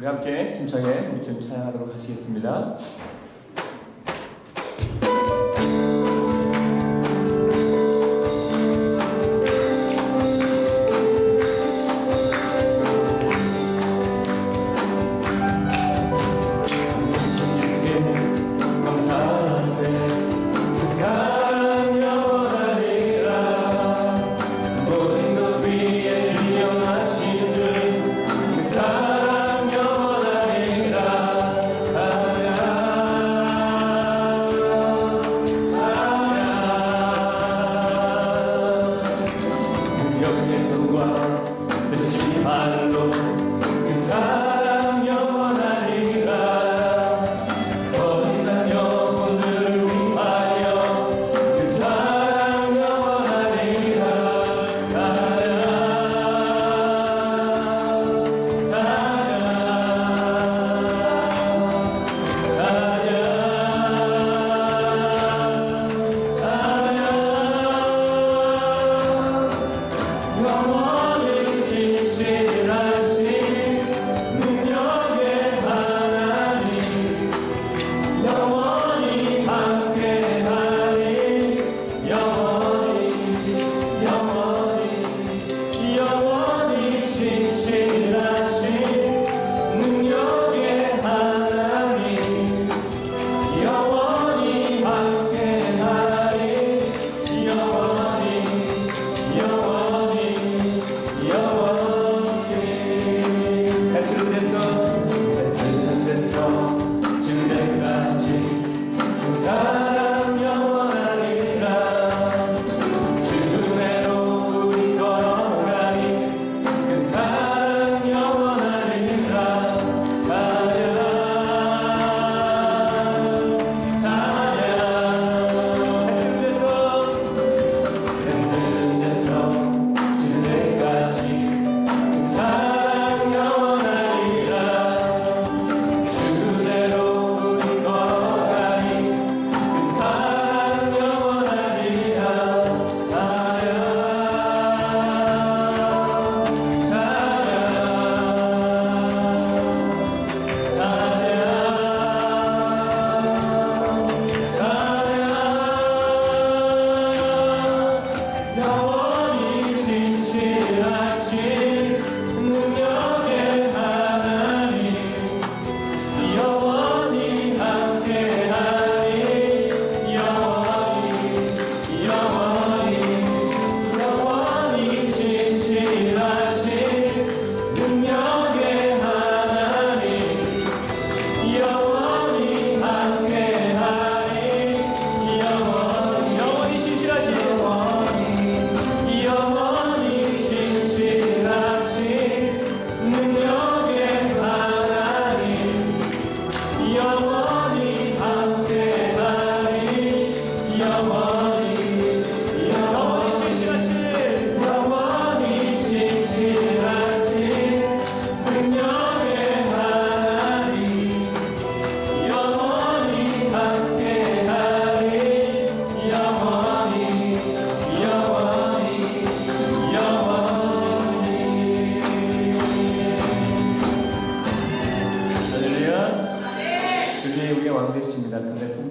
우리 함께 힘차게 우리 주님 찬양하도록 하시겠습니다.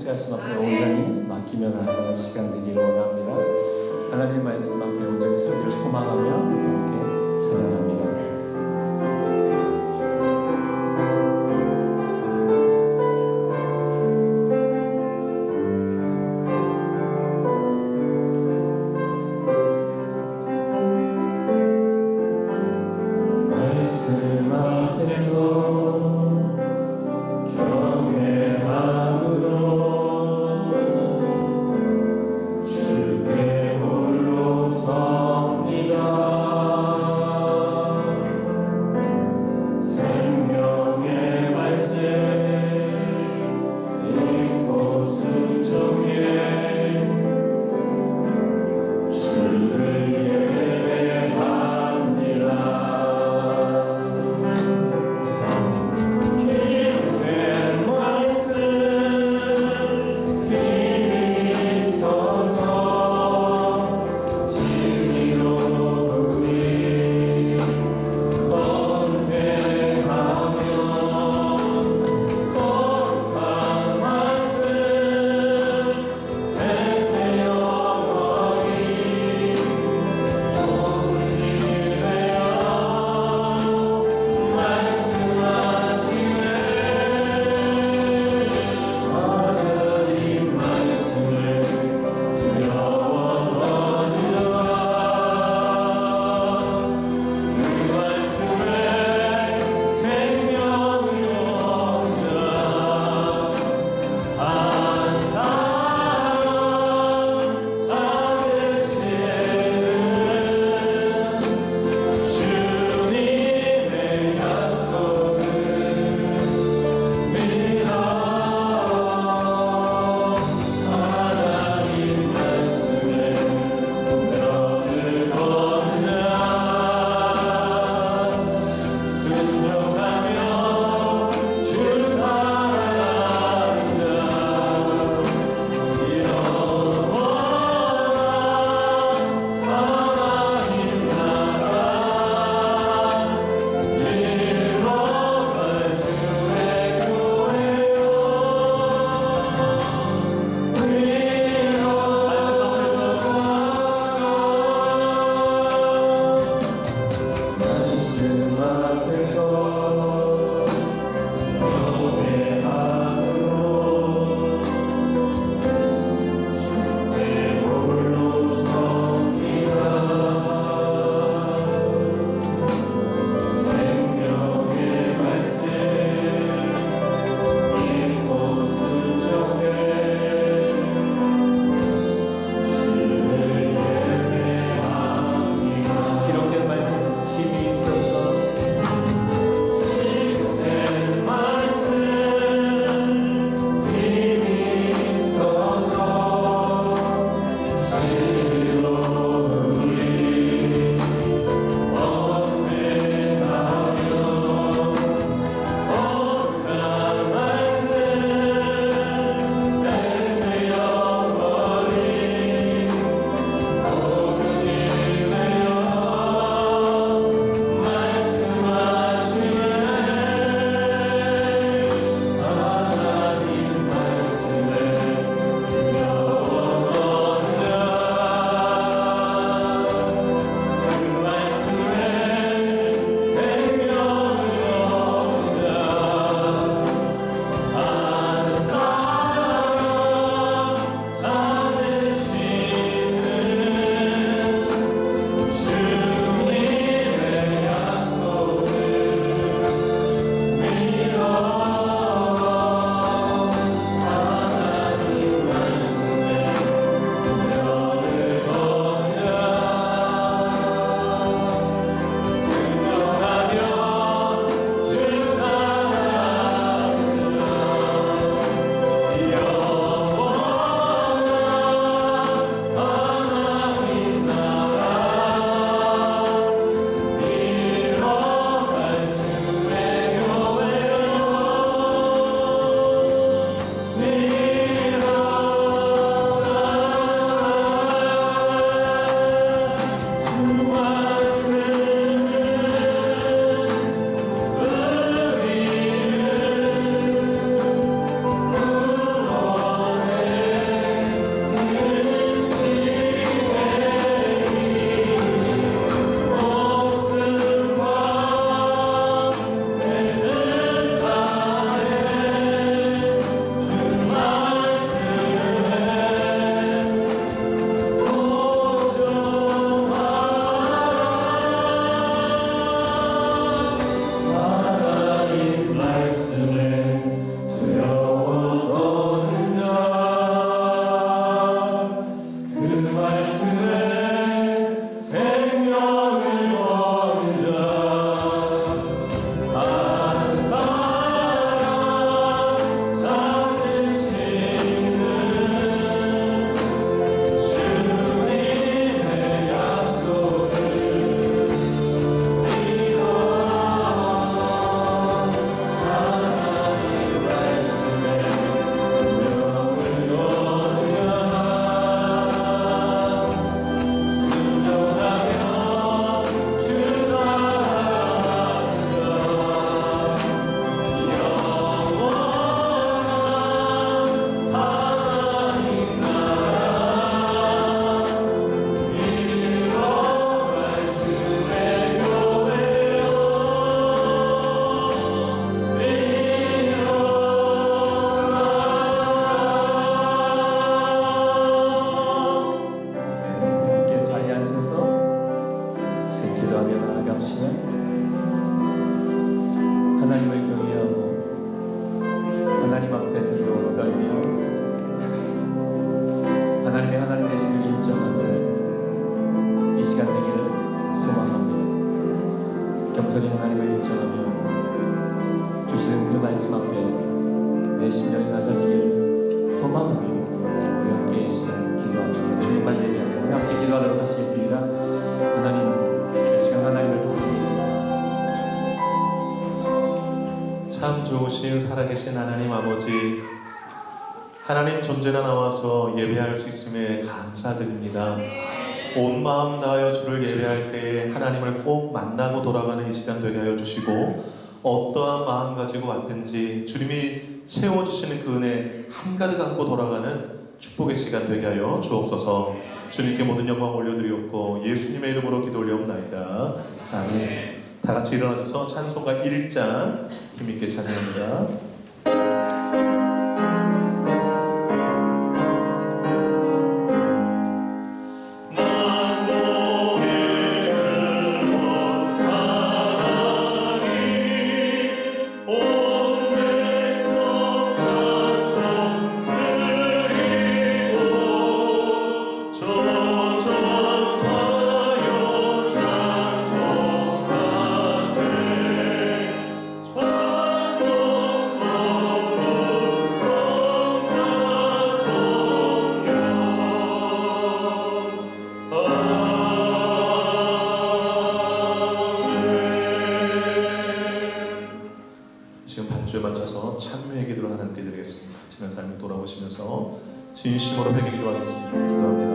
통치하신 앞에 온전히 맡기면 하는 시간 되기를 원합니다. 하나님의 말씀 앞에 온전히 서기를 소망하며 함께 찬양합니다. 주께 홀로 섭니다. 기도하며 나아갑시다. 하나님을 경외하고 하나님 앞에 두려워 떨며 하나님 되심을 인정하는 이 시간 되기를 소망합니다. 겸손히 하나님을 인정하며 주시는 그 말씀 앞에 내 심령이 낮아지길 소망하며 우리 함께 이 시간 기도합시다. 주님만 예배하며 우리 함께 기도하도록 하시겠습니다. 하나님, 이 시간 하나님을 부릅니다. 참 좋으신 살아계신 하나님 아버지, 하나님 존재가 나와서 예배할 수 있음에 감사드립니다. 온 마음 다하여 주를 예배할 때에 하나님을 꼭 만나고 돌아가는 이 시간 되게 하여 주시고, 어떠한 마음 가지고 왔든지 주님이 채워주시는 그 은혜 한가득 안고 돌아가는 축복의 시간 되게 하여 주옵소서. 주님께 모든 영광 올려드리옵고 예수님의 이름으로 기도 올려옵나이다. 아멘. 다 같이 일어나셔서 찬송가 1장 힘있게 찬양합니다. 지금 반주에 맞춰서 참회의 기도를 하나님께 드리겠습니다. 지난 삶을 돌아보시면서 진심으로 회개 기도하겠습니다. 기도합니다.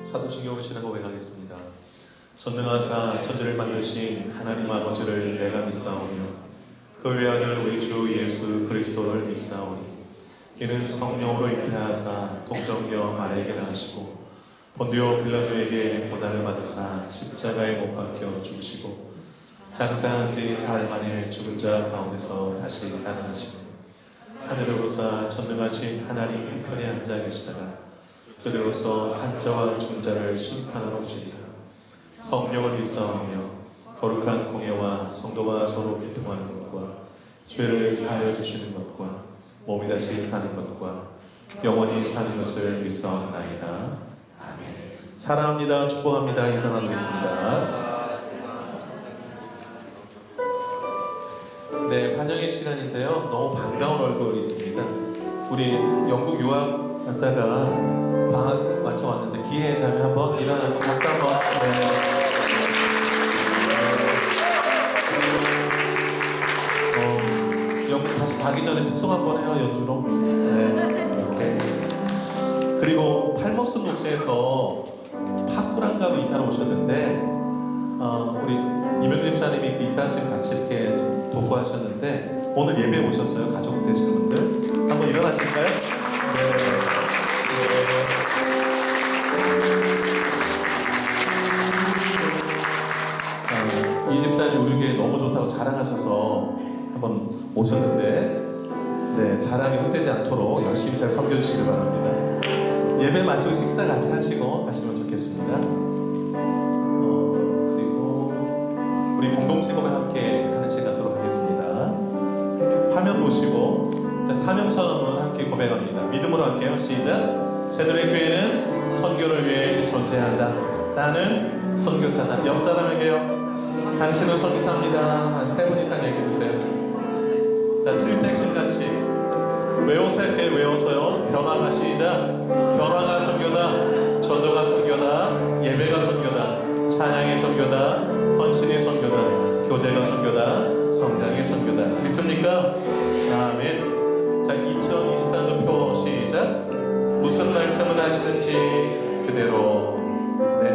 사도신경을 지나 고백하겠습니다. 전능하사 천지를 만드신 하나님 아버지를 내가 믿사오며 그 외아들 우리 주 예수 그리스도를 믿사오니 이는 성령으로 잉태하사 동정녀 마리아에게 낳으시고 본디오 빌라도에게 고난을 받으사 십자가에 못 박혀 죽으시고 장사한 지 사흘 만에 죽은 자 가운데서 다시 살아나시고 하늘으로서 전능하신 하나님 우편에 앉아 계시다가 그대로서 산자와 중자를 심판하러 오시리라. 성령을 믿사오며 거룩한 공예와 성도가 서로 교통하는 것과 죄를 사하여 주시는 것과 몸이 다시 사는 것과 영원히 사는 것을 믿사옵나이다. 아멘. 사랑합니다. 축복합니다. 인사 나누겠습니다. 네, 환영의 시간인데요. 너무 반가운 얼굴이 있습니다. 우리 영국 유학 갔다가 방학 맞춰 왔는데 기회의 자매 한번 일어나고 박수 한번. 영국 다시 가기 전에 특송 한번 해요. 연주로. 네, 이렇게. 그리고 팔머스 노스에서 파쿠란가로 이사를 오셨는데 우리 이명규 집사님이 그 이사집 같이 이렇게 좀 도구하셨는데 오늘 예배에 오셨어요. 가족 되시는 분들 한번 일어나실까요? 네. 우리 교회 너무 좋다고 자랑하셔서 한번 오셨는데 네, 자랑이 헛되지 않도록 열심히 잘 섬겨주시길 바랍니다. 예배 마치고 식사 같이 하시고 가시면 좋겠습니다. 그리고 우리 공동체공에 함께 하는 시간 갖도록 하겠습니다. 화면 보시고 사명 선언을 함께 고백합니다. 믿음으로 할게요. 시작. 새누리 교회는 선교를 위해 존재한다. 나는 선교사다. 옆 사람에게요. 당신은 선교사입니다. 한 3분 이상 얘기해 주세요. 자, 7택신 같이 외워서 할게. 외워서요. 변화가 시작. 변화가 선교다. 전도가 선교다. 예배가 선교다. 찬양이 선교다. 헌신이 선교다. 교제가 선교다. 성장이 선교다. 믿습니까? 아멘. 자, 2024년 표 시작. 무슨 말씀을 하시는지 그대로. 네,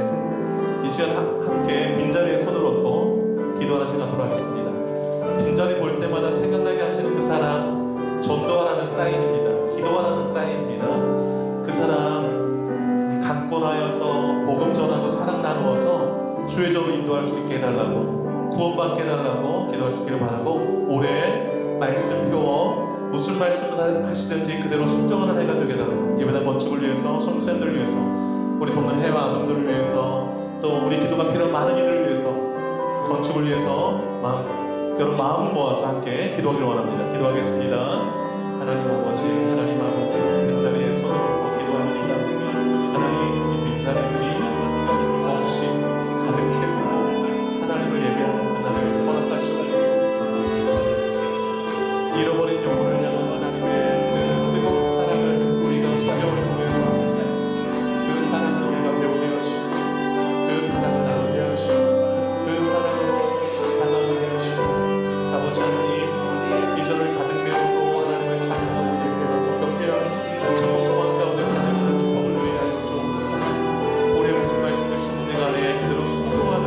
이 시간 함께 빈자리에 손을 얹고 기도하는 시간 갖도록 하겠습니다. 빈자리 볼 때마다 생각나게 하시는 그 사람, 전도하라는 사인입니다. 기도하라는 사인입니다. 그 사람 갖고 나여서 복음 전하고 사랑 나누어서 주의적으로 인도할 수 있게 해달라고, 구원받게 해달라고 기도할 수 있기를 바라고, 올해 말씀표 무슨 말씀을 하시든지 그대로 순종하는 해가 되게 해달라고, 예배당 건축을 위해서, 선교사님들을 위해서, 우리 돕는 해와 아동들을 위해서, 또 우리 기도가 필요한 많은 이들을 위해서, 건축을 위해서 여러분 마음을 모아서 함께 기도하기를 원합니다. 기도하겠습니다. 하나님 아버지, 하나님 아버지, 빈자리에 손을 얹고 기도합니다. 하나님, 이 빈자리들이 없이 가득 채우고 하나님을 예배하는 하나님을 허락하시옵소서. 잃어버린 영혼을 향한 하나님의 그 뜨거운 사랑을 우리가 성경을 통해서 그 사랑을 우리가 배우게 하시고, 그 사랑을 나누게 하시고, 그 사랑을 달라가게 하시고, 아버지 하나님, 이 절을 가득 메우고 하나님을 찬양하고 예배하고 경배하는 전국 소원 가운데 사는 축복을 누리게 하여 주옵소서. 올해 무슨 말씀을 신는 안에 그대로 순종하는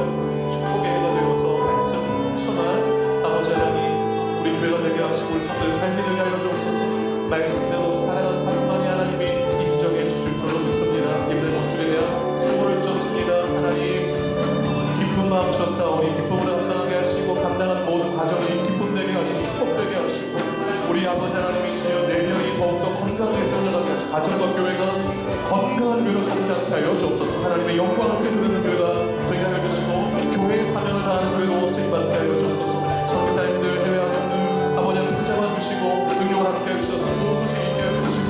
축복의 해가 되어서 말씀 순한 아버지 하나님, 우리 교회가 되게 하시고 우리 성도의 삶이 되게 하여 주옵소서. 말씀대로 살아가는 삶만이 하나님이 인정해 주실 줄로 믿습니다. 예배의 건축에 대한 수고를 주셨습니다. 하나님, 기쁜 마음 주셨사오니 기쁨으로 감당하게 하시고, 감당하는 모든 과정이 기쁨되게 하시고 축복되게 하시고, 우리 아버지 하나님이시여 내년이 더욱더 건강하게 살아가게 하시고, 가정과 교회가 건강한 교회로 성장케 하여 주옵소서. 하나님의 영광을 베푸는 교회가 되게 하여 주시고, 교회의 사명을 다하는 교회로 쓰임받게 하여 주옵소서. 선교사님들, 해외 학생들 아버지 하나님 붙잡아 주시고 능력을 함께 해주셔서 좋은 소식 있게 하여 주시고,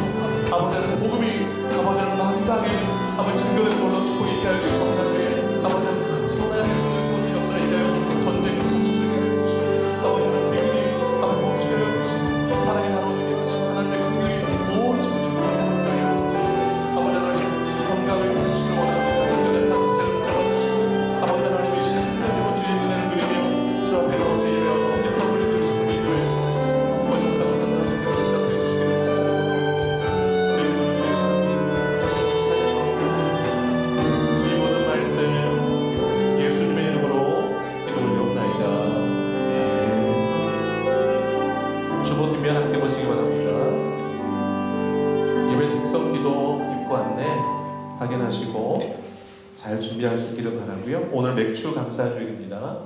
아버지 하나님 복음이 아버지 하나님 한 땅에 아버지 증거되는 걸로 축복 있게 하여 주시고, 하나님 아버지 하나님 큰 선한 소원이 역사 있게 하여 주시고, 전쟁이 멈추게 하여 주시고, 아버지 하나님 기운이 아버지 멈추게 하여 주시고, 사랑이 나눠지게 하시고, 하나님의 긍휼이 온 지구를 함께 하여 주시고, 아버지 하나님 건강을 주시기 원합니다. 하나님 단체를 붙잡아 주시고, 아버지 하나님이 신뢰하고 주의 은혜를 누리며 주 앞에 나와서 예배하고 영광을 드리시고 기도해 주옵소서. 거듭나고 하나님께서 응답해 주시기를 이 모든 말씀 예수님의 이름으로 기도드리옵나이다. 주보 뒷면 함께 보시기 바랍니다. 예배 특성 기도 입구 안내 확인하시고 잘 준비할 수 있기를 바라고요. 오늘 맥주 감사주일입니다.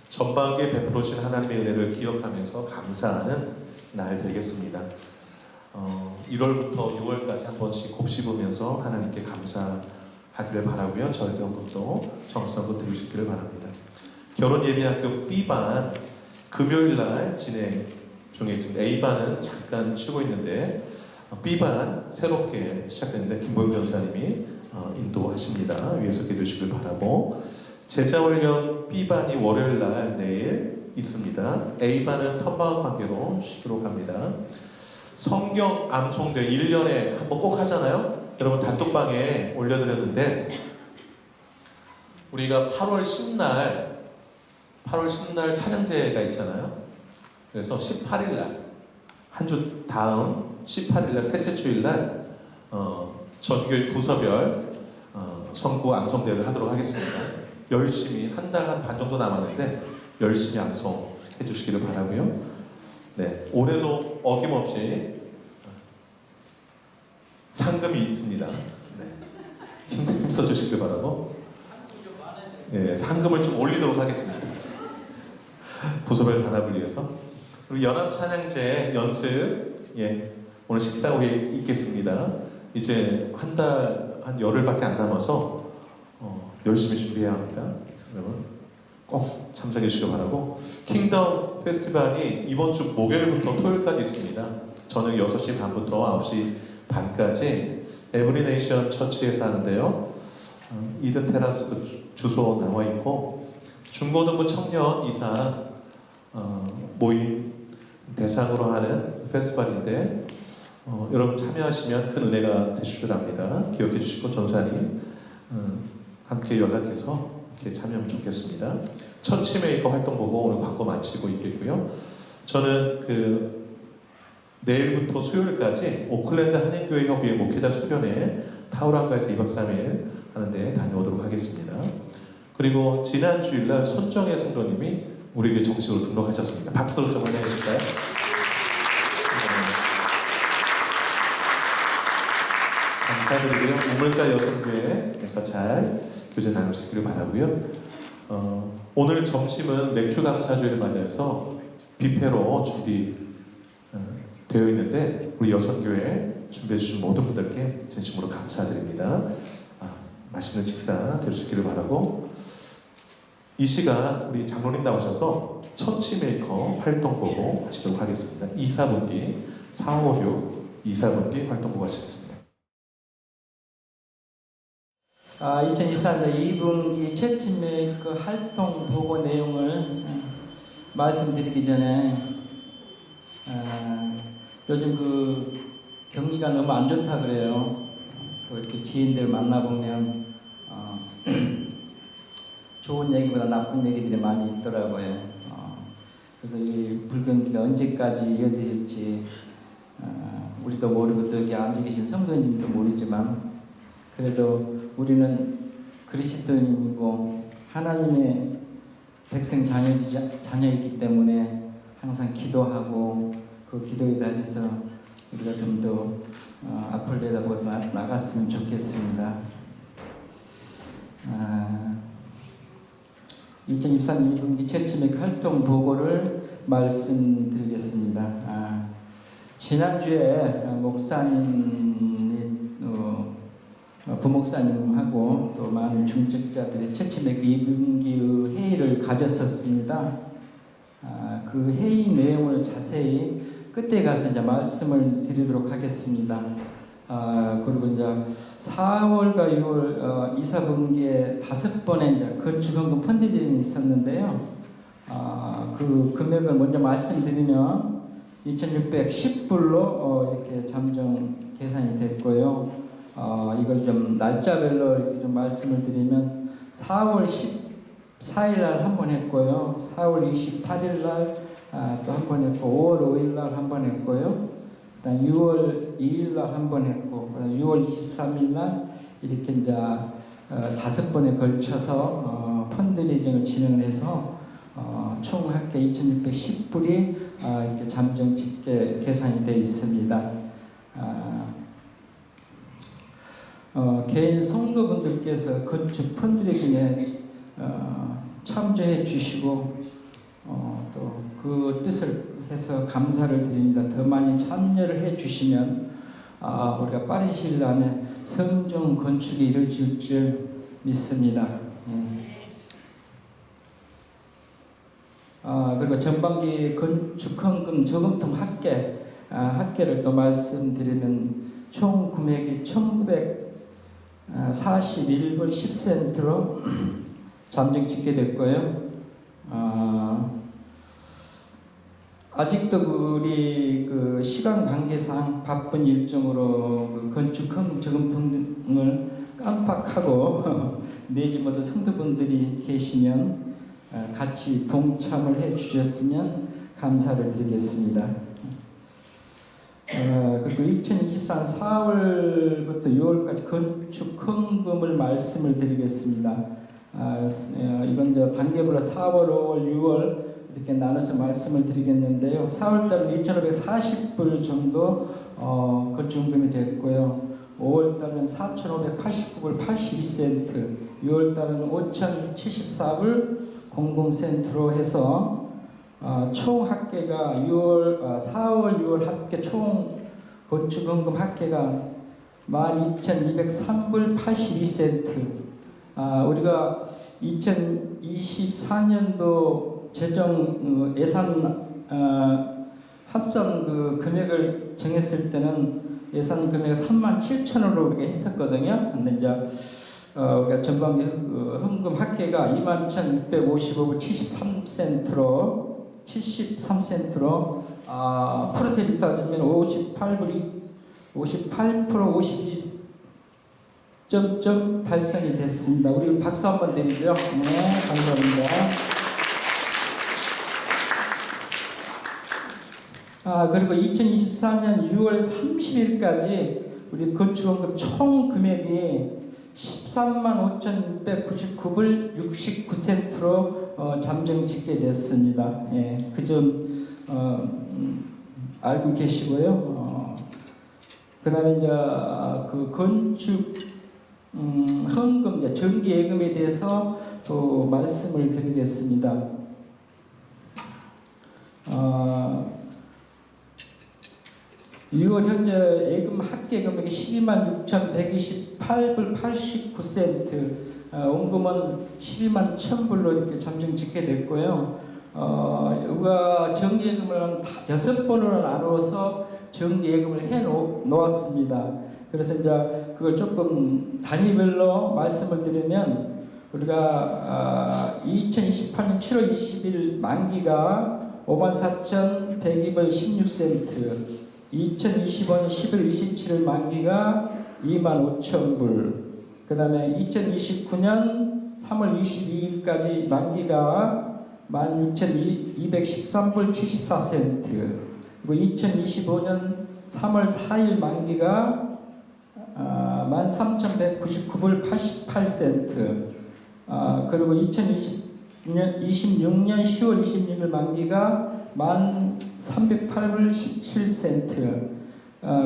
전방에 베풀으신 하나님의 은혜를 기억하면서 감사하는 날 되겠습니다. 1월부터 6월까지 한 번씩 곱씹으면서 하나님께 감사하기를 바라고요. 절경금도 정성도 드릴 수 있기를 바랍니다. 결혼 예비학교 B반 금요일날 진행 중에 있습니다. A반은 잠깐 쉬고 있는데 B반 새롭게 시작됐는데 김보영 전사님이 인도하십니다. 위에서 기도해 주시길 바라고, 제자훈련 B반이 월요일날 내일 있습니다. A반은 턴방학 관계로 쉬도록 합니다. 성경 암송대 1년에 한번 꼭 하잖아요. 여러분 단톡방에 올려드렸는데, 우리가 8월 10날 찬양제가 있잖아요. 그래서 18일날 한 주 다음 18일날 셋째 주일날 전교회 부서별 선구 암송대회를 하도록 하겠습니다. 열심히 한 달 한 반 정도 남았는데 열심히 암송해 주시기를 바라고요. 네, 올해도 어김없이 상금이 있습니다. 네, 힘써 주시길 바라고, 네, 상금을 좀 올리도록 하겠습니다. 부서별 단합을 위해서. 그리고 연합 찬양제 연습, 오늘 식사 후에 있겠습니다. 이제 한 열흘밖에 안 남아서 열심히 준비해야 합니다. 여러분 꼭 참석해 주시기 바라고. 킹덤 페스티벌이 이번 주 목요일부터 토요일까지 있습니다. 저녁 6시 반부터 9시 반까지 에브리네이션 처치에서 하는데요. 이든 테라스 그 주소 나와 있고, 중고등부 청년 이상 모임 대상으로 하는 페스티벌인데 여러분 참여하시면 큰 은혜가 되실 줄 압니다. 기억해 주시고 전사님 함께 연락해서 이렇게 참여하면 좋겠습니다. 처치메이커 활동 보고 오늘 광고 마치고 있겠고요. 저는 내일부터 수요일까지 오클랜드 한인교회 협의회 목회자 수련회 타우랑가에서 2박 3일 하는데 다녀오도록 하겠습니다. 그리고 지난 주일날 손정혜 성도님이 우리에게 정식으로 등록하셨습니다. 박수로 좀 환영해 주실까요? 감사드리고요. 우물가 여성교회에서 잘 교제 나눌 수 있기를 바라고요. 오늘 점심은 맥주 감사주일을 맞아서 뷔페로 준비되어 있는데 우리 여성교회 준비해 주신 모든 분들께 진심으로 감사드립니다. 맛있는 식사 될 수 있기를 바라고, 이 시간 우리 장로님 나오셔서 처치메이커 활동 보고 하시도록 하겠습니다. 2, 4분기 4, 5, 6 2, 4분기 활동 보고 하시겠습니다. 2024년 2분기 처치메이커 활동 보고 내용을 말씀드리기 전에 요즘 경기가 너무 안 좋다 그래요. 또 이렇게 지인들 만나보면 좋은 얘기보다 나쁜 얘기들이 많이 있더라고요. 그래서 이 불경기가 언제까지 이어질지 우리도 모르고 또 여기 앉아 계신 성도님도 모르지만, 그래도 우리는 그리스도인이고 하나님의 백성 자녀이기 때문에 항상 기도하고 그 기도에 대해서 우리가 좀 더 앞을 내다보고 나갔으면 좋겠습니다. 2023년 2분기 처치메이커 활동 보고를 말씀드리겠습니다. 지난주에 부목사님하고 또 많은 중직자들이 처치메이커 2분기 회의를 가졌었습니다. 그 회의 내용을 자세히 끝에 가서 이제 말씀을 드리도록 하겠습니다. 그리고 이제 4월과 6월 2, 4분기에 5번의 이제 건축원금 펀드들이 있었는데요. 그 금액을 먼저 말씀드리면 2,610불로 이렇게 잠정 계산이 됐고요. 이걸 좀 날짜별로 이렇게 좀 말씀을 드리면 4월 14일 날 한 번 했고요. 4월 28일 날 또 한 번 했고, 5월 5일 날 한 번 했고요. 그다음 6월 2일 날 한 번 했고, 6월 23일 날 이렇게 이제 5번에 걸쳐서 펀드 레이징을 진행을 해서 총 합계 2,610불이 이렇게 잠정 집계 계산이 되어 있습니다. 개인 성도분들께서 건축 펀드 레이징에 참조해 주시고 또 그 뜻을 해서 감사를 드립니다. 더 많이 참여를 해 주시면 우리가 빠른 시일 안에 성정 건축이 이루어질 줄 믿습니다. 그리고 전반기 건축헌금 저금통 합계를 또 말씀드리면 총 금액이 1,941불 10센트로 잠정 집계됐고요. 아직도 우리 시간 관계상 바쁜 일정으로 건축헌금 저금통을 깜빡하고 내지 못한 성도분들이 계시면 같이 동참을 해 주셨으면 감사를 드리겠습니다. 그리고 2024년 4월부터 6월까지 건축헌금을 말씀을 드리겠습니다. 이건 단계별로 4월, 5월, 6월 이렇게 나눠서 말씀을 드리겠는데요. 4월달은 2,540불 정도 건축헌금이 됐고요. 5월달은 4,589불 82센트, 6월달은 5,074불 00센트로 해서 총 합계가 4월 6월 합계 총 건축헌금 합계가 12,203불 82센트. 우리가 2024년도 재정 예산 합산 그 금액을 정했을 때는 예산 금액이 37,000원으로 우리가 했었거든요. 근데 이제 우리가 전반기 헌금 합계가 21,655불 73센트로 프로테이지 따지면 58% 52점 달성이 됐습니다. 우리 박수 한번 드리죠. 네, 감사합니다. 그리고 2024년 6월 30일까지 우리 건축원금 총 금액이 135,699불 69센트로 잠정 짓게 됐습니다. 예, 그 점 알고 계시고요. 그다음에 이제 그 건축 헌금, 정기 예금에 대해서 또 말씀을 드리겠습니다. 6월 현재 예금 합계 금액이 126,128불 89센트, 원금은 121,000불로 이렇게 잠정 짓게 됐고요. 우리가 정기예금을 6번으로 나누어서 정기예금을 해 놓았습니다. 그래서 이제 그걸 조금 단위별로 말씀을 드리면, 우리가 2028년 7월 20일 만기가 54,102불 16센트, 2025년 11월 27일 만기가 25,000불, 그 다음에 2029년 3월 22일까지 만기가 16,213불 74센트, 그리고 2025년 3월 4일 만기가 13,199불 88센트, 그리고 2026년 10월 26일 만기가 1,308불 17센트,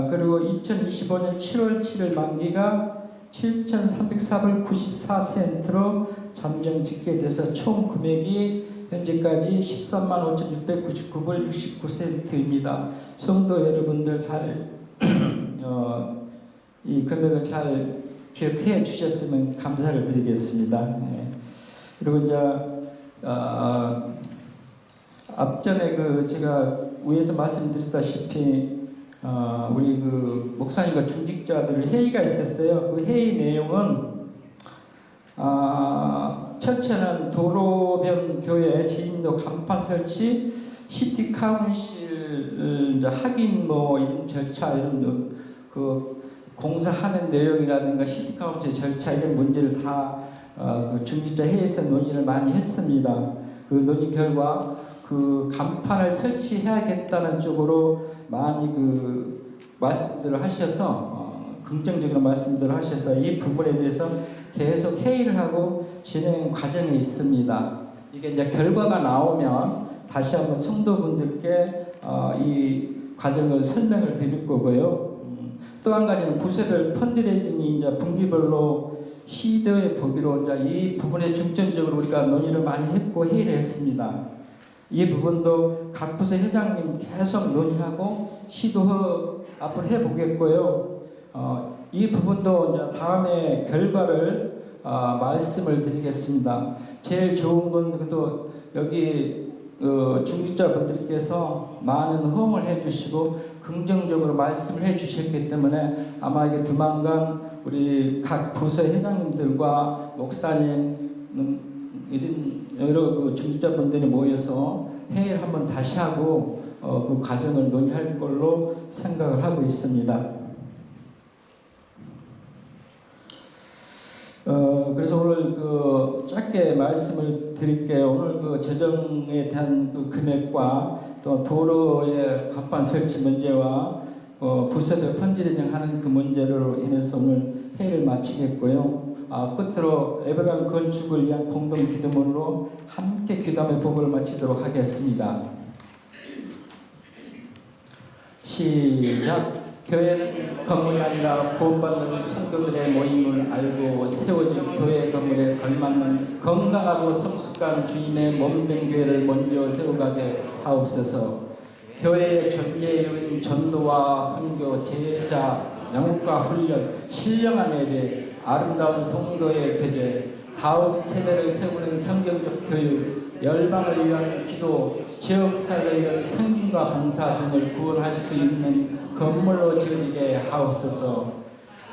그리고 2025년 7월 7일 만기가 7,304불 94센트로 잠정 짓게 돼서 총 금액이 현재까지 135,699불 69센트입니다. 성도 여러분들 이 금액을 잘 기억해 주셨으면 감사를 드리겠습니다. 네. 그리고 이제 앞전에 제가 위에서 말씀드렸다시피 우리 목사님과 중직자들 회의가 있었어요. 그 회의 내용은 첫째는 도로변 교회 지인도 간판 설치, 시티 카운실 확인 이런 절차 이런 공사하는 내용이라든가 시티 카운실 절차 이런 문제를 다 중직자 회의에서 논의를 많이 했습니다. 그 논의 결과 간판을 설치해야겠다는 쪽으로 많이 말씀들을 하셔서 긍정적으로 말씀들을 하셔서 이 부분에 대해서 계속 회의를 하고 진행 과정에 있습니다. 이게 이제 결과가 나오면 다시 한번 성도분들께 이 과정을 설명을 드릴 거고요. 또 한 가지는 부서별 펀드레이징이 이제 분기별로 시도해 보기로 이제 이 부분에 중점적으로 우리가 논의를 많이 했고 회의를 했습니다. 이 부분도 각 부서 회장님 계속 논의하고 시도 앞으로 해보겠고요. 이 부분도 이제 다음에 결과를 말씀을 드리겠습니다. 제일 좋은 건 그래도 여기 중직자분들께서 많은 호응을 해주시고 긍정적으로 말씀을 해주셨기 때문에 아마 이게 조만간 우리 각 부서 회장님들과 목사님 이런 여러 중직자분들이 모여서 회의를 한번 다시 하고 그 과정을 논의할 걸로 생각을 하고 있습니다. 그래서 오늘 짧게 말씀을 드릴게요. 오늘 재정에 대한 금액과 또 도로의 간판 설치 문제와 부서별 펀드레이징 하는 그 문제로 인해서 오늘 회의를 마치겠고요. 끝으로 에베단 건축을 위한 공동 기도문으로 함께 기도하며 복을 마치도록 하겠습니다. 시작. 교회는 건물이 아니라 구원받는 성도들의 모임을 알고 세워진 교회 건물에 걸맞는 건강하고 성숙한 주님의 몸된 교회를 먼저 세워가게 하옵소서. 교회의 존재의 요인 전도와 선교, 제자, 양육과 훈련, 신령한 예배, 아름다운 성도의 교제, 다음 세대를 세우는 성경적 교육, 열방을 위한 기도, 지역사회를 위한 성김과 봉사 등을 구원할 수 있는 건물로 지어지게 하옵소서.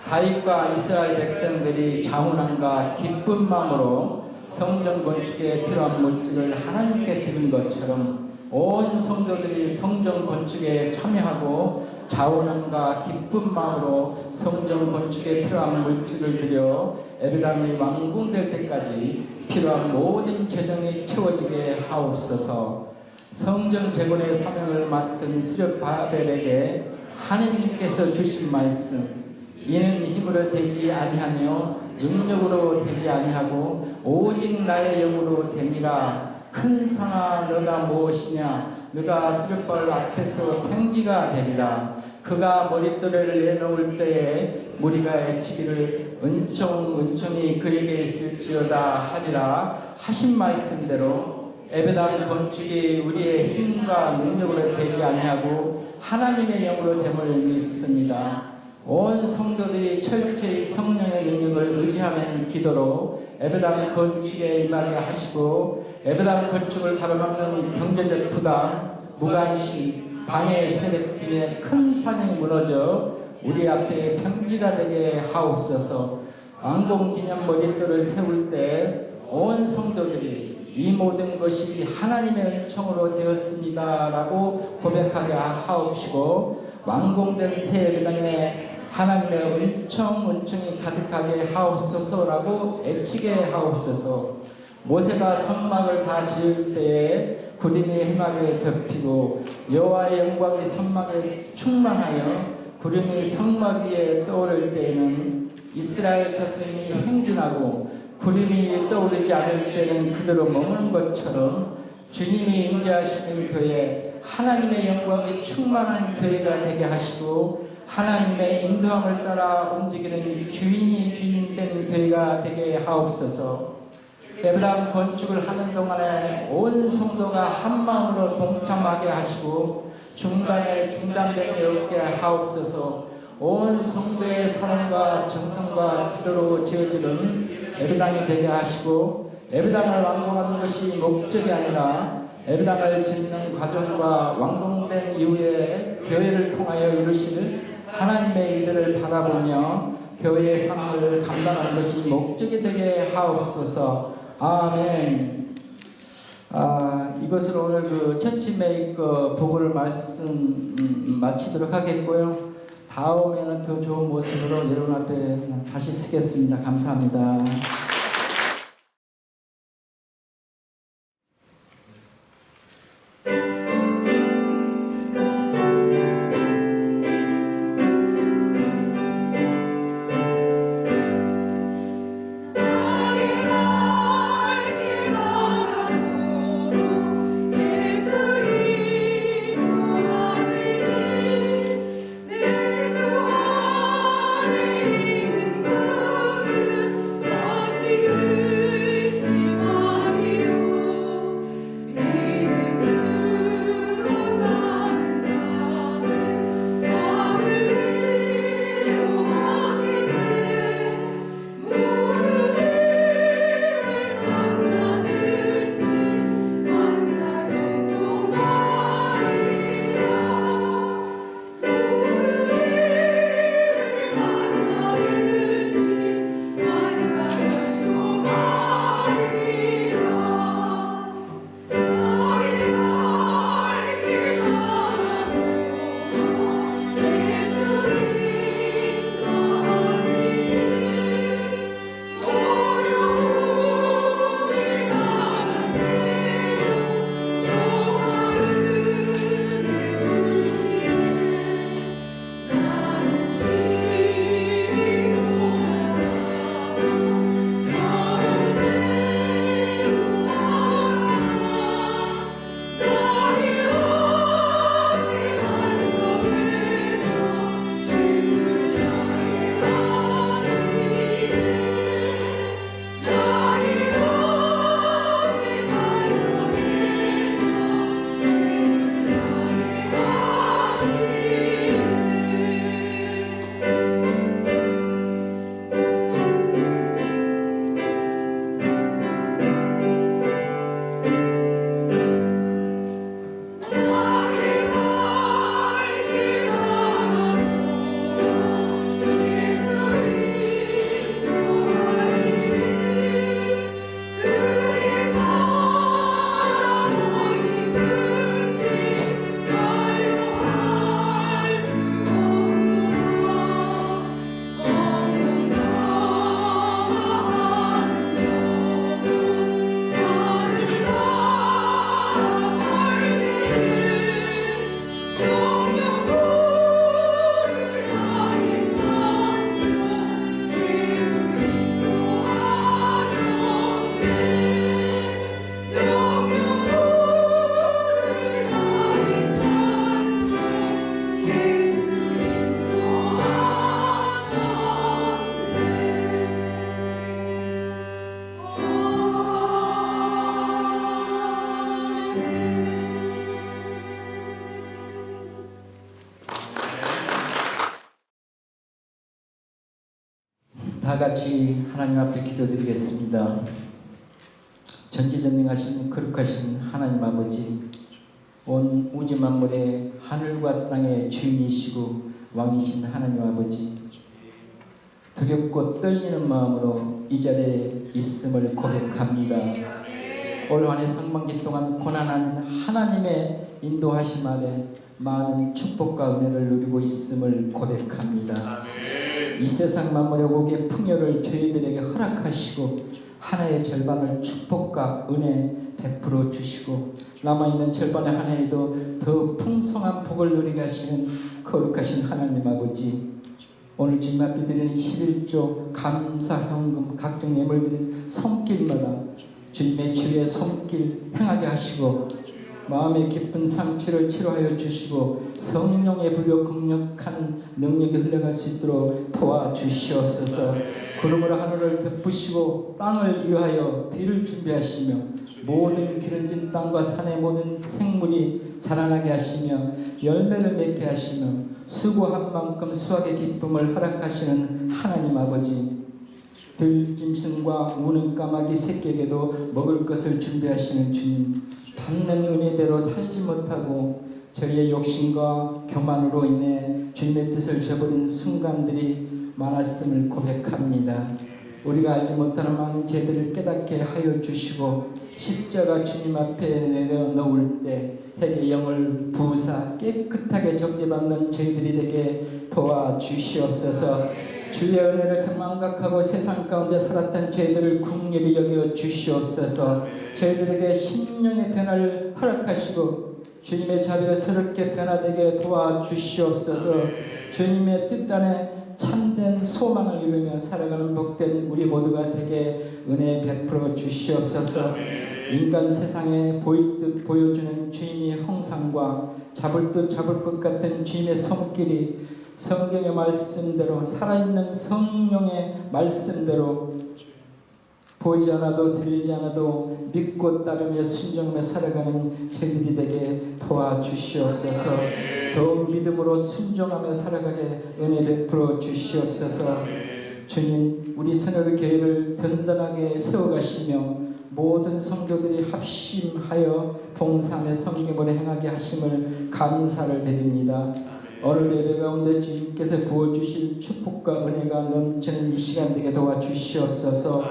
다윗과 이스라엘 백성들이 자원함과 기쁜 마음으로 성전 건축에 필요한 물질을 하나님께 드린 것처럼 온 성도들이 성전 건축에 참여하고 자원함과 기쁜 마음으로 성전 건축에 필요한 물질을 들여 예배당이 완공될 때까지 필요한 모든 재정이 채워지게 하옵소서. 성전 재건의 사명을 맡은 스룹바벨에게 하느님께서 주신 말씀, 이는 힘으로 되지 아니하며 능력으로 되지 아니하고 오직 나의 영으로 되니라. 큰 상아 너가 무엇이냐? 너가 스룹바벨 앞에서 평지가 되리라. 그가 머릿돌을 내놓을 때에 무리가 애치기를 은총이 그에게 있을지어다 하리라 하신 말씀대로 예배당 건축이 우리의 힘과 능력으로 되지 아니하고 하나님의 영으로 됨을 믿습니다. 온 성도들이 철저히 성령의 능력을 의지하는 기도로 예배당 건축에 임하게 하시고 예배당 건축을 가로막는 경제적 부담, 무관심, 방해 세력 등의 큰 산이 무너져 우리 앞에 평지가 되게 하옵소서. 완공기념 머릿돌을 세울 때 온 성도들이 이 모든 것이 하나님의 은총으로 되었습니다라고 고백하게 하옵시고 완공된 새 예배당에 하나님의 은총이 가득하게 하옵소서라고 애치게 하옵소서. 모세가 성막을 다 지을 때에 구름이 해막에 덮이고 여호와의 영광이 성막에 충만하여 구름이 성막 위에 떠오를 때에는 이스라엘 자손이 행진하고 구름이 떠오르지 않을 때는 그대로 머무는 것처럼 주님이 임재하시는 교회, 하나님의 영광이 충만한 교회가 되게 하시고 하나님의 인도함을 따라 움직이는 주인이 주인된 교회가 되게 하옵소서. 예배당 건축을 하는 동안에 온 성도가 한 마음으로 동참하게 하시고 중간에 중단됨이 없게 하옵소서. 온 성도의 사랑과 정성과 기도로 지어지는 예배당이 되게 하시고 예배당을 완공하는 것이 목적이 아니라 예배당을 짓는 과정과 완공된 이후에 교회를 통하여 이루실 하나님의 일들을 바라보며 교회의 삶을 감당하는 것이 목적이 되게 하옵소서. 아멘. 이것으로 오늘 그 처치 메이커 부고를 말씀 마치도록 하겠고요. 다음에는 더 좋은 모습으로 여러분 앞에 다시 쓰겠습니다. 감사합니다. 내 주 안에 있는 그를 다 같이 하나님 앞에 기도드리겠습니다. 전지전능하신 거룩하신 하나님 아버지, 온 우주 만물의 하늘과 땅의 주인이시고 왕이신 하나님 아버지, 두렵고 떨리는 마음으로 이 자리에 있음을 고백합니다. 올 한 해 상반기 동안 고난하는 하나님의 인도하심 아래 많은 축복과 은혜를 누리고 있음을 고백합니다. 이 세상 만물의 복의 풍요를 저희들에게 허락하시고 하나의 절반을 축복과 은혜 베풀어 주시고 남아있는 절반의 한 해에도 더 풍성한 복을 누리게 하시는 거룩하신 하나님 아버지, 오늘 주님 앞에 드리는 11조 감사현금 각종 예물 드린 손길마다 주님의 주의 손길 행하게 하시고 마음의 깊은 상처를 치료하여 주시고 성령의 불로 강력한 능력이 흘러갈 수 있도록 도와주시옵소서. 구름으로 하늘을 덮으시고 땅을 위하여 비를 준비하시며 모든 기름진 땅과 산의 모든 생물이 자라나게 하시며 열매를 맺게 하시며 수고한 만큼 수확의 기쁨을 허락하시는 하나님 아버지, 들짐승과 우는 까마귀 새끼에게도 먹을 것을 준비하시는 주님, 받는 은혜대로 살지 못하고 저희의 욕심과 교만으로 인해 주님의 뜻을 저버린 순간들이 많았음을 고백합니다. 우리가 알지 못하는 많은 죄들을 깨닫게 하여 주시고 십자가 주님 앞에 내려놓을 때 핵의 영을 부으사 깨끗하게 정죄받는 저희들이 되게 도와주시옵소서. 주의 은혜를 망각하고 세상 가운데 살았던 저희들을 긍휼히 여겨 주시옵소서. 저희들에게 심령의 변화를 허락하시고 주님의 자비로 새롭게 변화되게 도와주시옵소서. 주님의 뜻 안에 참된 소망을 이루며 살아가는 복된 우리 모두가 되게 은혜 베풀어 주시옵소서. 인간 세상에 보일 듯 보여주는 주님의 형상과 잡을 듯 잡을 것 같은 주님의 손길이 성경의 말씀대로 살아있는 성령의 말씀대로 보이지 않아도 들리지 않아도 믿고 따르며 순종하며 살아가는 저희들이 되게 도와주시옵소서. 더욱 믿음으로 순종하며 살아가게 은혜 베풀어 주시옵소서. 주님, 우리 새누리 교회를 든든하게 세워가시며 모든 성도들이 합심하여 봉사하며 섬김을 행하게 하심을 감사를 드립니다. 오늘 예배 가운데 주님께서 부어주실 축복과 은혜가 넘치는 이 시간 되게 도와주시옵소서.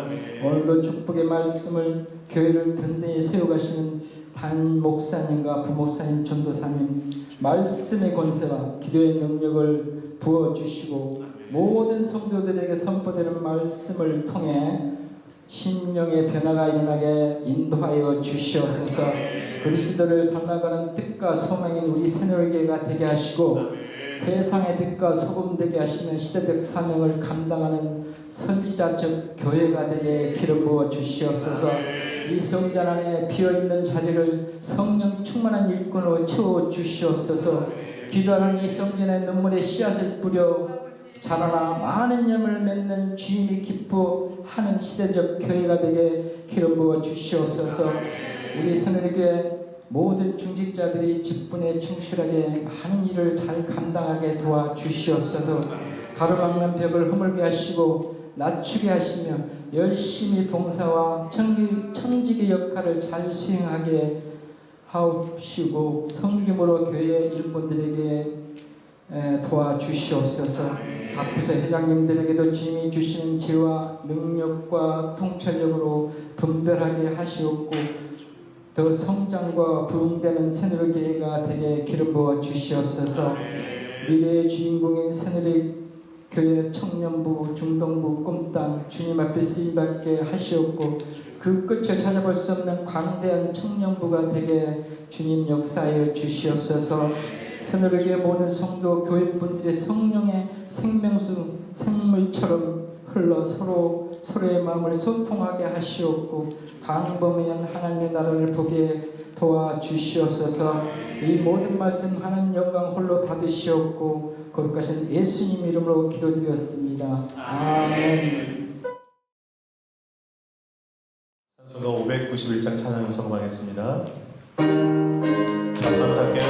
오늘도 축복의 말씀을 교회를 든든히 세워가시는 단 목사님과 부목사님, 전도사님 말씀의 권세와 기도의 능력을 부어주시고 모든 성도들에게 선포되는 말씀을 통해 심령의 변화가 일어나게 인도하여 주시옵소서. 그리스도를 닮아가는 뜻과 소망인 우리 새누리교회가 되게 하시고 세상의 빛과 소금 되게 하시는 시대적 사명을 감당하는 선지자적 교회가 되게 기름 부어 주시옵소서. 이 성전 안에 비어있는 자리를 성령 충만한 일꾼으로 채워 주시옵소서. 기도하는 이 성전에 눈물의 씨앗을 뿌려 자라나 많은 열매를 맺는 주님이 기뻐하는 시대적 교회가 되게 기름 부어 주시옵소서. 우리 새누리교회 모든 중직자들이 직분에 충실하게 많은 일을 잘 감당하게 도와주시옵소서. 가로막는 벽을 허물게 하시고 낮추게 하시며 열심히 봉사와 청지기 역할을 잘 수행하게 하옵시고 성김으로 교회 일꾼들에게 도와주시옵소서. 각 부서 회장님들에게도 주님이 주시는 지혜와 능력과 통찰력으로 분별하게 하시옵고 더 성장과 부흥되는 새누리교회가 되게 기름 부어 주시옵소서. 미래의 주인공인 새누리교회 청년부, 중동부, 꿈땅 주님 앞에 쓰임받게 하시옵고 그 끝을 찾아볼 수 없는 광대한 청년부가 되게 주님 역사하여 주시옵소서. 새누리교회 모든 성도 교회분들의 성령의 생명수 생물처럼 흘러 서로의 마음을 소통하게 하시옵고 광범위한 하나님의 나라를 보게 도와주시옵소서. 이 모든 말씀 하나님 영광 홀로 받으시옵고 거룩하신 예수님 이름으로 기도드렸습니다. 아멘. 찬송가 591장 찬양을 선곡하겠습니다. 박수 한번 할게요.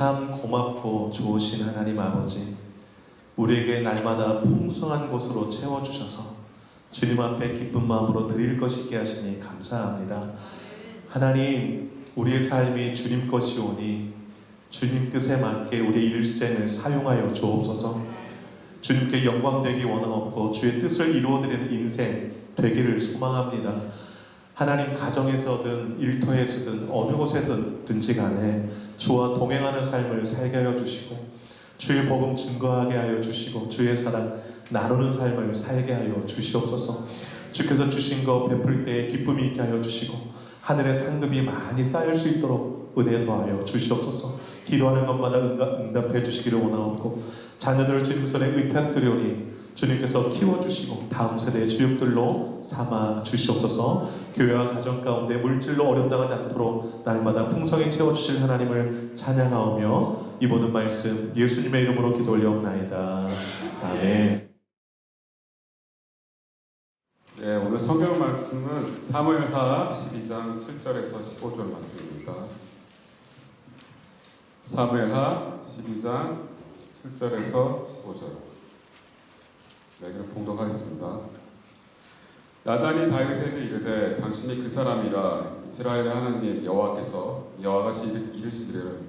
참 고맙고 좋으신 하나님 아버지, 우리에게 날마다 풍성한 곳으로 채워주셔서 주님 앞에 기쁜 마음으로 드릴 것이 있게 하시니 감사합니다. 하나님, 우리의 삶이 주님 것이오니 주님 뜻에 맞게 우리 일생을 사용하여 주옵소서. 주님께 영광되기 원하옵고 주의 뜻을 이루어드리는 인생 되기를 소망합니다. 하나님, 가정에서든 일터에서든 어느 곳에든지 간에 주와 동행하는 삶을 살게 하여 주시고 주의 복음 증거하게 하여 주시고 주의 사랑 나누는 삶을 살게 하여 주시옵소서. 주께서 주신 것 베풀 때에 기쁨이 있게 하여 주시고 하늘의 상급이 많이 쌓일 수 있도록 은혜 더하여 주시옵소서. 기도하는 것마다 응답해 주시기를 원하옵고 자녀들을 주님 손에 의탁드리오니 주님께서 키워주시고 다음 세대의 주역들로 삼아 주시옵소서. 교회와 가정 가운데 물질로 어려움당하지 않도록 날마다 풍성히 채워주실 하나님을 찬양하오며 이 모든 말씀 예수님의 이름으로 기도 올려옵나이다. 아멘. 네, 오늘 성경 말씀은 사무엘하 12장 7절에서 15절 말씀입니다. 사무엘하 12장 7절에서 15절. 네, 그럼 봉독하겠습니다. 나단이 다윗에게 이르되 당신이 그 사람이라 이스라엘의 하나님 여호와가 이르시기를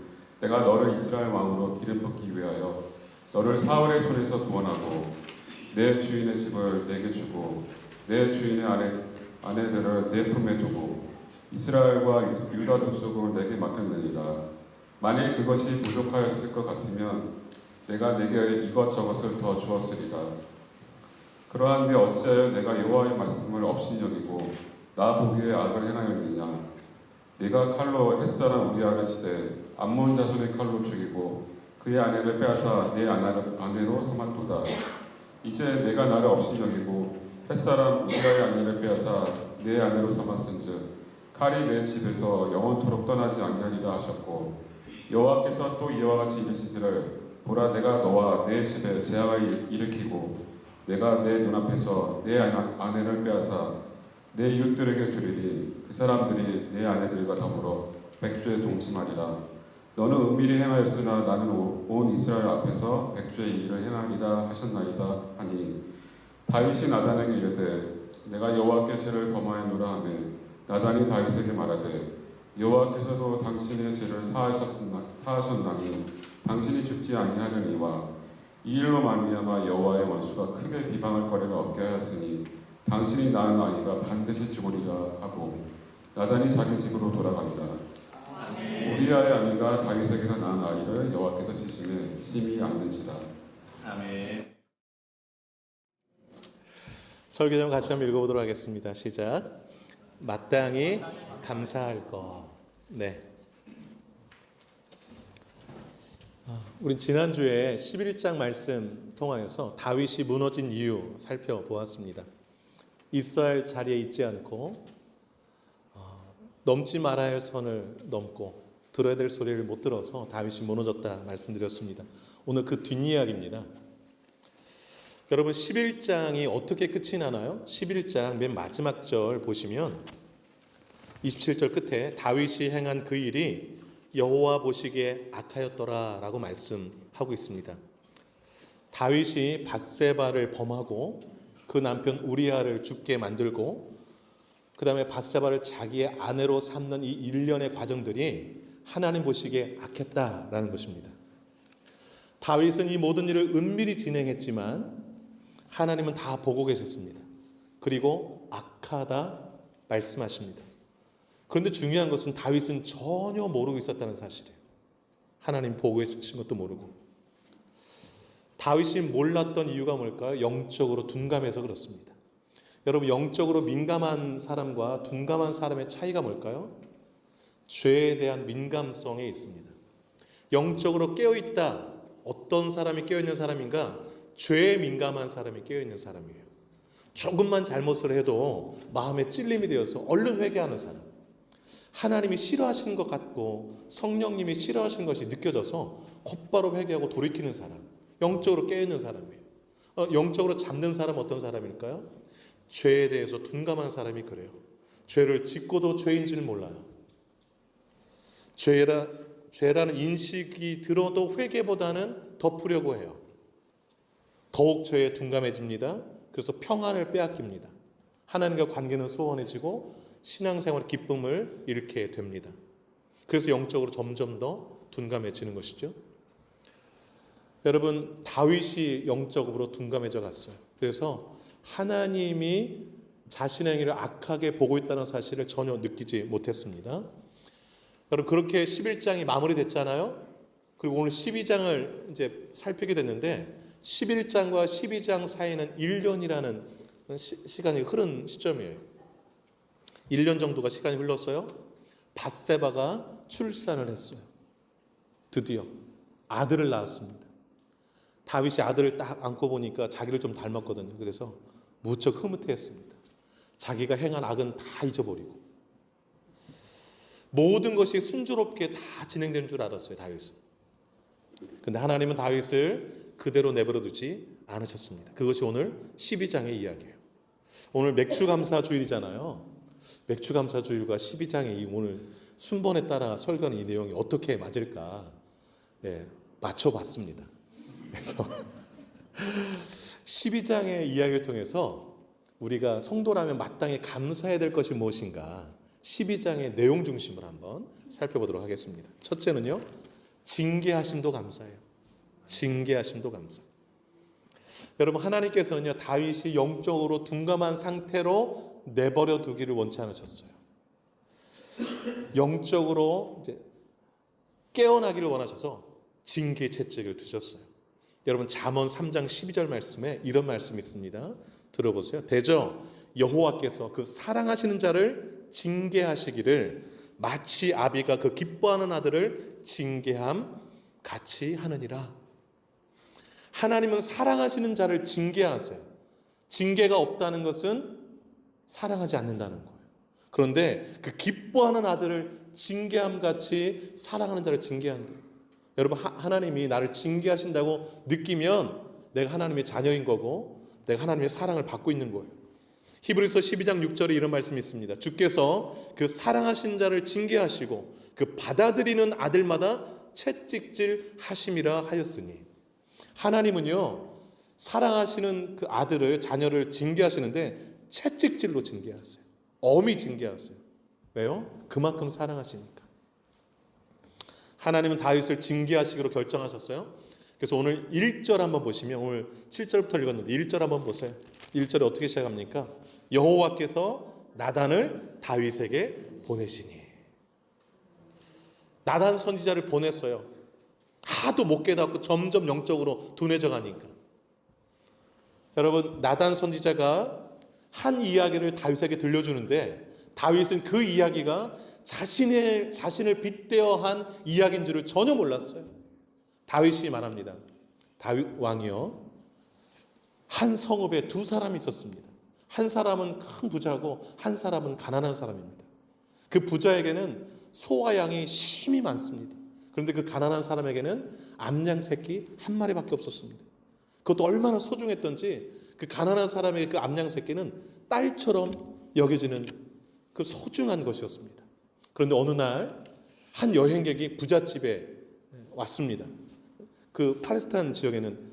내가 너를 이스라엘 왕으로 기름 붓기 위하여 너를 사울의 손에서 구원하고 내 주인의 집을 내게 주고 내 주인의 아내들을 내 품에 두고 이스라엘과 유다 족속을 내게 맡겼느니라. 만일 그것이 부족하였을 것 같으면 내가 내게 이것저것을 더 주었으리라. 그러한데 어찌하여 내가 여호와의 말씀을 없이 여기고 나 보기에 악을 행하였느냐. 내가 칼로 햇사람 우리아를 치되 암몬 자손의 칼로 죽이고 그의 아내를 빼앗아 내 아내로 삼았도다. 이제 내가 나를 없이 여기고 햇사람 우리아의 아내를 빼앗아 내 아내로 삼았은즉 칼이 내 집에서 영원토록 떠나지 아니하리라 하셨고 여호와께서 또 이와 같이 이르시기를 보라 내가 너와 내 집에 재앙을 일으키고 내가 내 눈앞에서 내 아내를 빼앗아 내 이웃들에게 주리니 그 사람들이 내 아내들과 더불어 백주에 동침하리라. 너는 은밀히 행하였으나 나는 온 이스라엘 앞에서 백주의 일을 행하리라 하셨나이다 하니 다윗이 나단에게 이르되 내가 여호와께 죄를 범하였노라 하며 나단이 다윗에게 말하되 여호와께서도 당신의 죄를 사하셨나니 당신이 죽지 아니하려니와 이 일로 말미암아 여호와의 원수가 크게 비방할 거리를 얻게 하였으니 당신이 낳은 아이가 반드시 죽으리라 하고 나단이 자기 집으로 돌아가니라. 우리아의 아내가 다윗에게서 낳은 아이를 여호와께서 치심에 심히 앓는지라. 아멘. 설교 좀 같이 한번 읽어보도록 하겠습니다. 시작. 마땅히 감사할 것. 네. 우리 지난주에 11장 말씀 통하여서 다윗이 무너진 이유 살펴보았습니다. 있어야 할 자리에 있지 않고 넘지 말아야 할 선을 넘고 들어야 될 소리를 못 들어서 다윗이 무너졌다 말씀드렸습니다. 오늘 그 뒷이야기입니다. 여러분 11장이 어떻게 끝이 나나요? 11장 맨 마지막 절 보시면 27절 끝에 다윗이 행한 그 일이 여호와 보시기에 악하였더라 라고 말씀하고 있습니다. 다윗이 밧세바를 범하고 그 남편 우리아를 죽게 만들고 그 다음에 밧세바를 자기의 아내로 삼는 이 일련의 과정들이 하나님 보시기에 악했다라는 것입니다. 다윗은 이 모든 일을 은밀히 진행했지만 하나님은 다 보고 계셨습니다. 그리고 악하다 말씀하십니다. 그런데 중요한 것은 다윗은 전혀 모르고 있었다는 사실이에요. 하나님 보고 계신 것도 모르고. 다윗이 몰랐던 이유가 뭘까요? 영적으로 둔감해서 그렇습니다. 여러분 영적으로 민감한 사람과 둔감한 사람의 차이가 뭘까요? 죄에 대한 민감성에 있습니다. 영적으로 깨어있다. 어떤 사람이 깨어있는 사람인가? 죄에 민감한 사람이 깨어있는 사람이에요. 조금만 잘못을 해도 마음에 찔림이 되어서 얼른 회개하는 사람. 하나님이 싫어하시는 것 같고 성령님이 싫어하시는 것이 느껴져서 곧바로 회개하고 돌이키는 사람. 영적으로 깨어있는 사람이에요. 영적으로 잠든 사람은 어떤 사람일까요? 죄에 대해서 둔감한 사람이 그래요. 죄를 짓고도 죄인지를 몰라요. 죄라는 인식이 들어도 회개보다는 덮으려고 해요. 더욱 죄에 둔감해집니다. 그래서 평안을 빼앗깁니다. 하나님과 관계는 소원해지고 신앙생활의 기쁨을 잃게 됩니다. 그래서 영적으로 점점 더 둔감해지는 것이죠. 여러분 다윗이 영적으로 둔감해져 갔어요. 그래서 하나님이 자신의 행위를 악하게 보고 있다는 사실을 전혀 느끼지 못했습니다. 여러분 그렇게 11장이 마무리됐잖아요. 그리고 오늘 12장을 이제 살피게 됐는데 11장과 12장 사이는 1년이라는 시간이 흐른 시점이에요. 1년 정도가 시간이 흘렀어요. 밧세바가 출산을 했어요. 드디어 아들을 낳았습니다. 다윗이 아들을 딱 안고 보니까 자기를 좀 닮았거든요. 그래서 무척 흐뭇해했습니다. 자기가 행한 악은 다 잊어버리고 모든 것이 순조롭게 다 진행되는 줄 알았어요. 다윗은. 그런데 하나님은 다윗을 그대로 내버려 두지 않으셨습니다. 그것이 오늘 12장의 이야기예요. 오늘 맥추감사 주일이잖아요. 맥추감사 주일과 12장의 오늘 순번에 따라 설교하는 이 내용이 어떻게 맞을까 맞춰봤습니다. 그래서 12장의 이야기를 통해서 우리가 성도라면 마땅히 감사해야 될 것이 무엇인가 12장의 내용 중심으로 한번 살펴보도록 하겠습니다. 첫째는요. 징계하심도 감사해요. 징계하심도 감사. 여러분 하나님께서는요. 다윗이 영적으로 둔감한 상태로 내버려 두기를 원치 않으셨어요. 영적으로 이제 깨어나기를 원하셔서 징계 채찍을 두셨어요. 여러분 잠언 3장 12절 말씀에 이런 말씀이 있습니다. 들어보세요. 대저 여호와께서 그 사랑하시는 자를 징계하시기를 마치 아비가 그 기뻐하는 아들을 징계함 같이 하느니라. 하나님은 사랑하시는 자를 징계하세요. 징계가 없다는 것은 사랑하지 않는다는 거예요. 그런데 그 기뻐하는 아들을 징계함 같이 사랑하는 자를 징계한대요. 여러분, 하나님이 나를 징계하신다고 느끼면 내가 하나님의 자녀인 거고 내가 하나님의 사랑을 받고 있는 거예요. 히브리서 12장 6절에 이런 말씀이 있습니다. 주께서 그 사랑하신 자를 징계하시고 그 받아들이는 아들마다 채찍질 하심이라 하였으니. 하나님은요, 사랑하시는 그 아들을, 자녀를 징계하시는데 채찍질로 징계하세요. 엄히 징계하세요. 왜요? 그만큼 사랑하시니까. 하나님은 다윗을 징계하시기로 결정하셨어요. 그래서 오늘 1절 한번 보시면, 오늘 7절부터 읽었는데 1절 한번 보세요. 1절에 어떻게 시작합니까? 여호와께서 나단을 다윗에게 보내시니. 나단 선지자를 보냈어요. 하도 못 깨닫고 점점 영적으로 둔해져 가니까. 여러분, 나단 선지자가 한 이야기를 다윗에게 들려주는데 다윗은 그 이야기가 자신을 빗대어 한 이야기인 줄을 전혀 몰랐어요. 다윗이 말합니다. 다윗 왕이요, 한 성읍에 두 사람이 있었습니다. 한 사람은 큰 부자고 한 사람은 가난한 사람입니다. 그 부자에게는 소와 양이 심히 많습니다. 그런데 그 가난한 사람에게는 암양 새끼 한 마리밖에 없었습니다. 그것도 얼마나 소중했던지 그 가난한 사람의 그 암양 새끼는 딸처럼 여겨지는 그 소중한 것이었습니다. 그런데 어느 날 한 여행객이 부잣집에 왔습니다. 그 팔레스타인 지역에는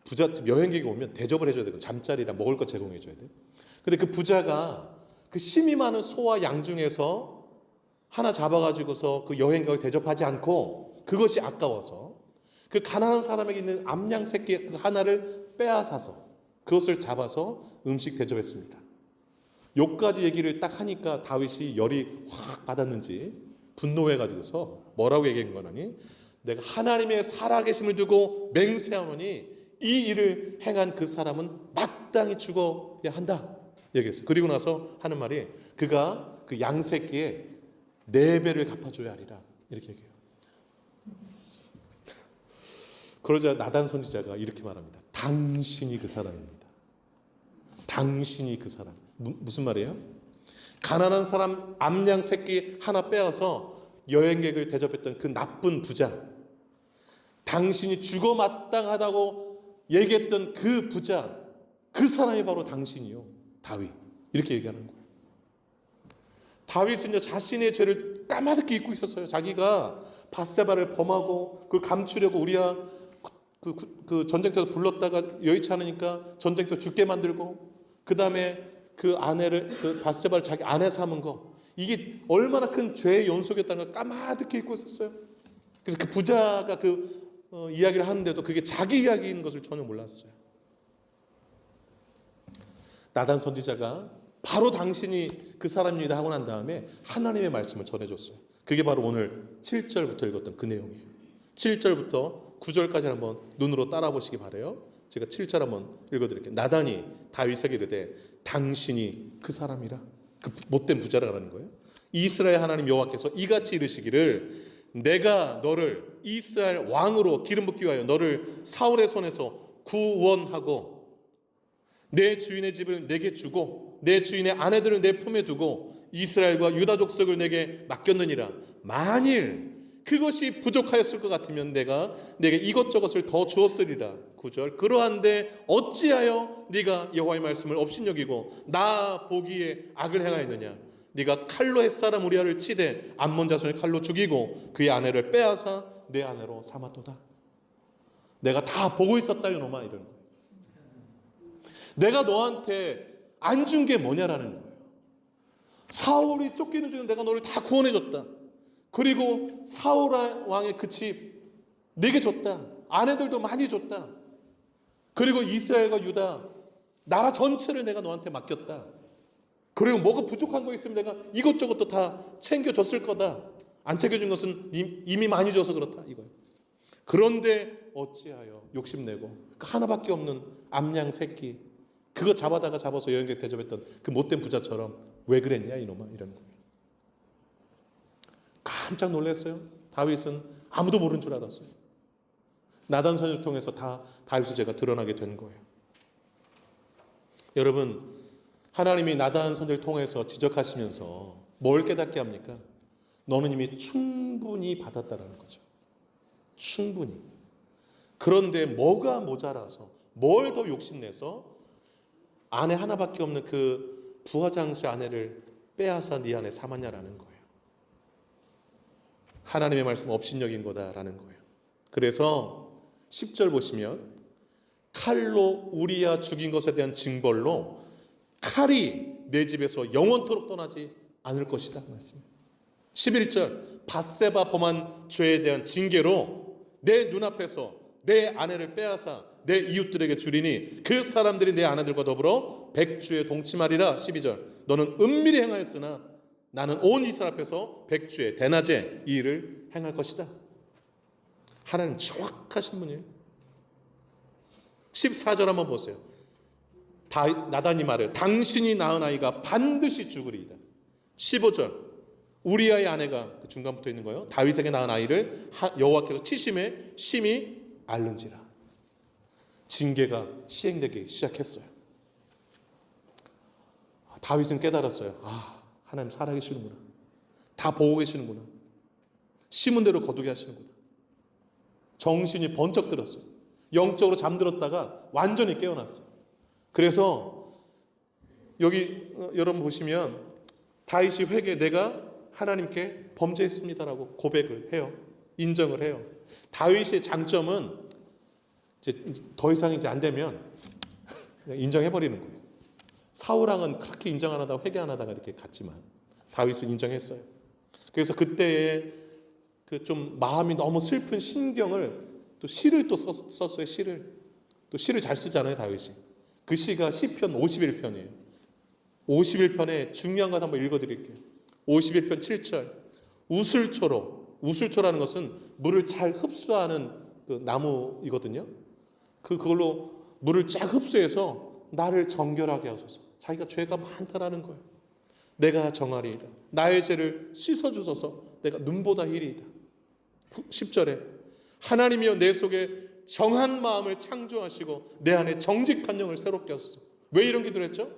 부잣집 여행객이 오면 대접을 해줘야 되고 잠자리랑 먹을 거 제공해줘야 돼요. 근데 그 부자가 그 심이 많은 소와 양 중에서 하나 잡아가지고서 그 여행객을 대접하지 않고 그것이 아까워서 그 가난한 사람에게 있는 암양 새끼 그 하나를 빼앗아서 그것을 잡아서 음식 대접했습니다. 요까지 얘기를 딱 하니까 다윗이 열이 확 받았는지 분노해가지고서 뭐라고 얘기한 거라니? 내가 하나님의 살아계심을 두고 맹세하노니 이 일을 행한 그 사람은 마땅히 죽어야 한다 얘기했어요. 그리고 나서 하는 말이 그가 그 양새끼의 4배를 갚아줘야 하리라 이렇게 얘기해요. 그러자 나단 선지자가 이렇게 말합니다. 당신이 그 사람입니다. 당신이 그 사람. 무슨 말이에요? 가난한 사람 암양 새끼 하나 빼앗아 여행객을 대접했던 그 나쁜 부자, 당신이 죽어 마땅하다고 얘기했던 그 부자, 그 사람이 바로 당신이요, 다윗. 이렇게 얘기하는 거예요. 다윗은요, 자신의 죄를 까마득히 잊고 있었어요. 자기가 밧세바를 범하고 그걸 감추려고 우리야 그 전쟁터에서 불렀다가 여의치 않으니까 전쟁터 죽게 만들고, 그 다음에 그 아내를, 그 밧세바를 자기 아내 삼은 거, 이게 얼마나 큰 죄의 연속이었다는 걸 까마득히 잊고 있었어요. 그래서 그 부자가 이야기를 하는데도 그게 자기 이야기인 것을 전혀 몰랐어요. 나단 선지자가 바로 당신이 그 사람입니다 하고 난 다음에 하나님의 말씀을 전해줬어요. 그게 바로 오늘 7절부터 읽었던 그 내용이에요. 7절부터 9절까지 한번 눈으로 따라 보시기 바라요. 제가 7절 한번 읽어드릴게요. 나단이 다윗에게 이르되 당신이 그 사람이라. 그 못된 부자라는 거예요. 이스라엘 하나님 여호와께서 이같이 이르시기를 내가 너를 이스라엘 왕으로 기름 붓기 위하여 너를 사울의 손에서 구원하고 내 주인의 집을 내게 주고 내 주인의 아내들을 내 품에 두고 이스라엘과 유다 족속을 내게 맡겼느니라. 만일 그것이 부족하였을 것 같으면 내가 내게 이것저것을 더 주었으리라. 9절 그러한데 어찌하여 네가 여호와의 말씀을 업신여기고 나 보기에 악을 행하였느냐. 네가 칼로 햇사람 우리아를 치되 암몬 자손의 칼로 죽이고 그의 아내를 빼앗아 내 아내로 삼았도다. 내가 다 보고 있었다 이놈아, 이러는 거예요. 내가 너한테 안 준 게 뭐냐라는 거예요. 사울이 쫓기는 중에 내가 너를 다 구원해줬다. 그리고 사울 왕의 그 집 내게 줬다. 아내들도 많이 줬다. 그리고 이스라엘과 유다 나라 전체를 내가 너한테 맡겼다. 그리고 뭐가 부족한 거 있으면 내가 이것저것도 다 챙겨줬을 거다. 안 챙겨준 것은 이미 많이 줘서 그렇다 이거예요. 그런데 어찌하여 욕심내고 그 하나밖에 없는 암양 새끼 그거 잡아서 여행객 대접했던 그 못된 부자처럼 왜 그랬냐 이놈아 이런 거예요. 깜짝 놀랐어요. 다윗은 아무도 모르는 줄 알았어요. 나단 선지를 통해서 다 다윗의 죄가 드러나게 된 거예요. 여러분, 하나님이 나단 선지를 통해서 지적하시면서 뭘 깨닫게 합니까? 너는 이미 충분히 받았다라는 거죠. 충분히. 그런데 뭐가 모자라서 뭘 더 욕심내서 아내 하나밖에 없는 그 부하장수의 아내를 빼앗아 네 안에 삼았냐라는 거예요. 하나님의 말씀 업신여긴 거다라는 거예요. 그래서 10절 보시면 칼로 우리야 죽인 것에 대한 징벌로 칼이 내 집에서 영원토록 떠나지 않을 것이다 말씀이에요. 11절 밧세바 범한 죄에 대한 징계로 내 눈앞에서 내 아내를 빼앗아 내 이웃들에게 주리니 그 사람들이 내 아내들과 더불어 백주에 동침하리라. 12절 너는 은밀히 행하였으나 나는 온 이스라엘 앞에서 백주에 대낮에 이 일을 행할 것이다. 하나님 정확하신 분이에요. 14절 한번 보세요. 나단이 말해요. 당신이 낳은 아이가 반드시 죽으리이다. 15절 우리아의 아내가 그 중간 붙어 있는 거예요. 다윗에게 낳은 아이를 여호와께서 치심에 심히 앓는지라. 징계가 시행되기 시작했어요. 다윗은 깨달았어요. 하나님 살아계시는구나. 다 보고 계시는구나. 심은 대로 거두게 하시는구나. 정신이 번쩍 들었어요. 영적으로 잠들었다가 완전히 깨어났어요. 그래서 여기 여러분 보시면 다윗이 회개 내가 하나님께 범죄했습니다라고 고백을 해요. 인정을 해요. 다윗의 장점은 이제 더 이상 이제 안 되면 그냥 인정해버리는 거예요. 사울왕은 그렇게 인정 안 하다가 회개 안 하다가 이렇게 갔지만 다윗은 인정했어요. 그래서 그때의 그 좀 마음이 너무 슬픈 심경을 또 시를 또 썼어요. 또 시를 잘 쓰잖아요, 다윗이. 그 시가 시편 51편이에요. 51편에 중요한 것 한번 읽어드릴게요. 51편 7절 우슬초라는 것은 물을 잘 흡수하는 그 나무이거든요. 그걸로 물을 쫙 흡수해서 나를 정결하게 하소서. 자기가 죄가 많다라는 거예요. 내가 정하리이다. 나의 죄를 씻어주소서. 내가 눈보다 희리이다. 10절에 하나님이여 내 속에 정한 마음을 창조하시고 내 안에 정직한 영을 새롭게 하소서. 왜 이런 기도를 했죠?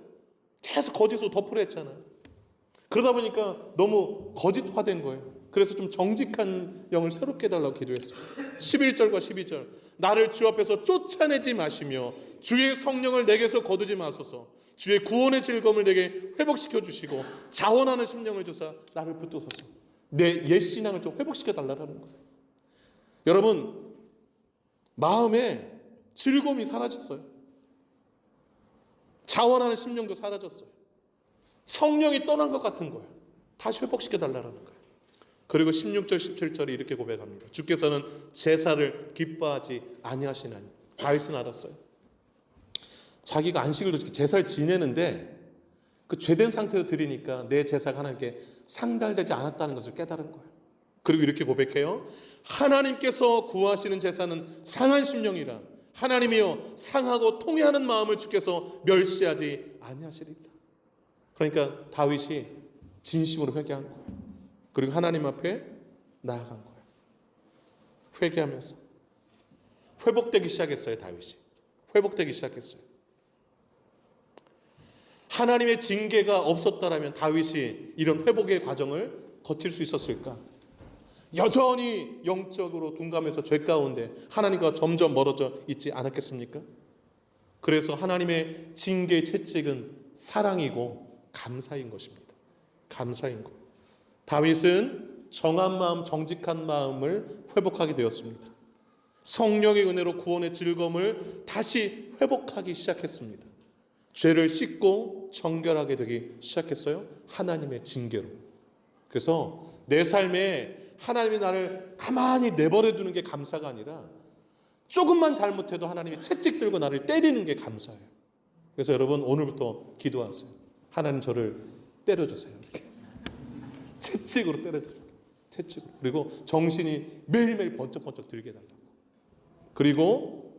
계속 거짓으로 덮으려 했잖아요. 그러다 보니까 너무 거짓화된 거예요. 그래서 좀 정직한 영을 새롭게 해달라고 기도했어요. 11절과 12절 나를 주 앞에서 쫓아내지 마시며 주의 성령을 내게서 거두지 마소서. 주의 구원의 즐거움을 내게 회복시켜 주시고 자원하는 심령을 주사 나를 붙드소서. 내 옛 신앙을 좀 회복시켜 달라는 거예요. 여러분 마음에 즐거움이 사라졌어요. 자원하는 심령도 사라졌어요. 성령이 떠난 것 같은 거예요. 다시 회복시켜 달라는 거예요. 그리고 16절 17절이 이렇게 고백합니다. 주께서는 제사를 기뻐하지 아니하시나니. 다윗은 알았어요. 자기가 안식일로 제사를 지내는데 그 죄된 상태로 드리니까 내 제사가 하나님께 상달되지 않았다는 것을 깨달은 거예요. 그리고 이렇게 고백해요. 하나님께서 구하시는 제사는 상한 심령이라. 하나님이여 상하고 통회하는 마음을 주께서 멸시하지 아니하시리다. 그러니까 다윗이 진심으로 회개한 거예요. 그리고 하나님 앞에 나아간 거예요. 회개하면서 회복되기 시작했어요. 다윗이 회복되기 시작했어요. 하나님의 징계가 없었다라면 다윗이 이런 회복의 과정을 거칠 수 있었을까? 여전히 영적으로 둔감해서 죄 가운데 하나님과 점점 멀어져 있지 않았겠습니까? 그래서 하나님의 징계의 채찍은 사랑이고 감사인 것입니다. 감사인 것. 다윗은 정한 마음, 정직한 마음을 회복하게 되었습니다. 성령의 은혜로 구원의 즐거움을 다시 회복하기 시작했습니다. 죄를 씻고 정결하게 되기 시작했어요. 하나님의 징계로. 그래서 내 삶에 하나님이 나를 가만히 내버려 두는 게 감사가 아니라 조금만 잘못해도 하나님이 채찍 들고 나를 때리는 게 감사예요. 그래서 여러분 오늘부터 기도하세요. 하나님 저를 때려주세요. 이렇게. 채찍으로 때려주세요. 채찍으로. 그리고 정신이 매일매일 번쩍번쩍 들게 해달라고. 그리고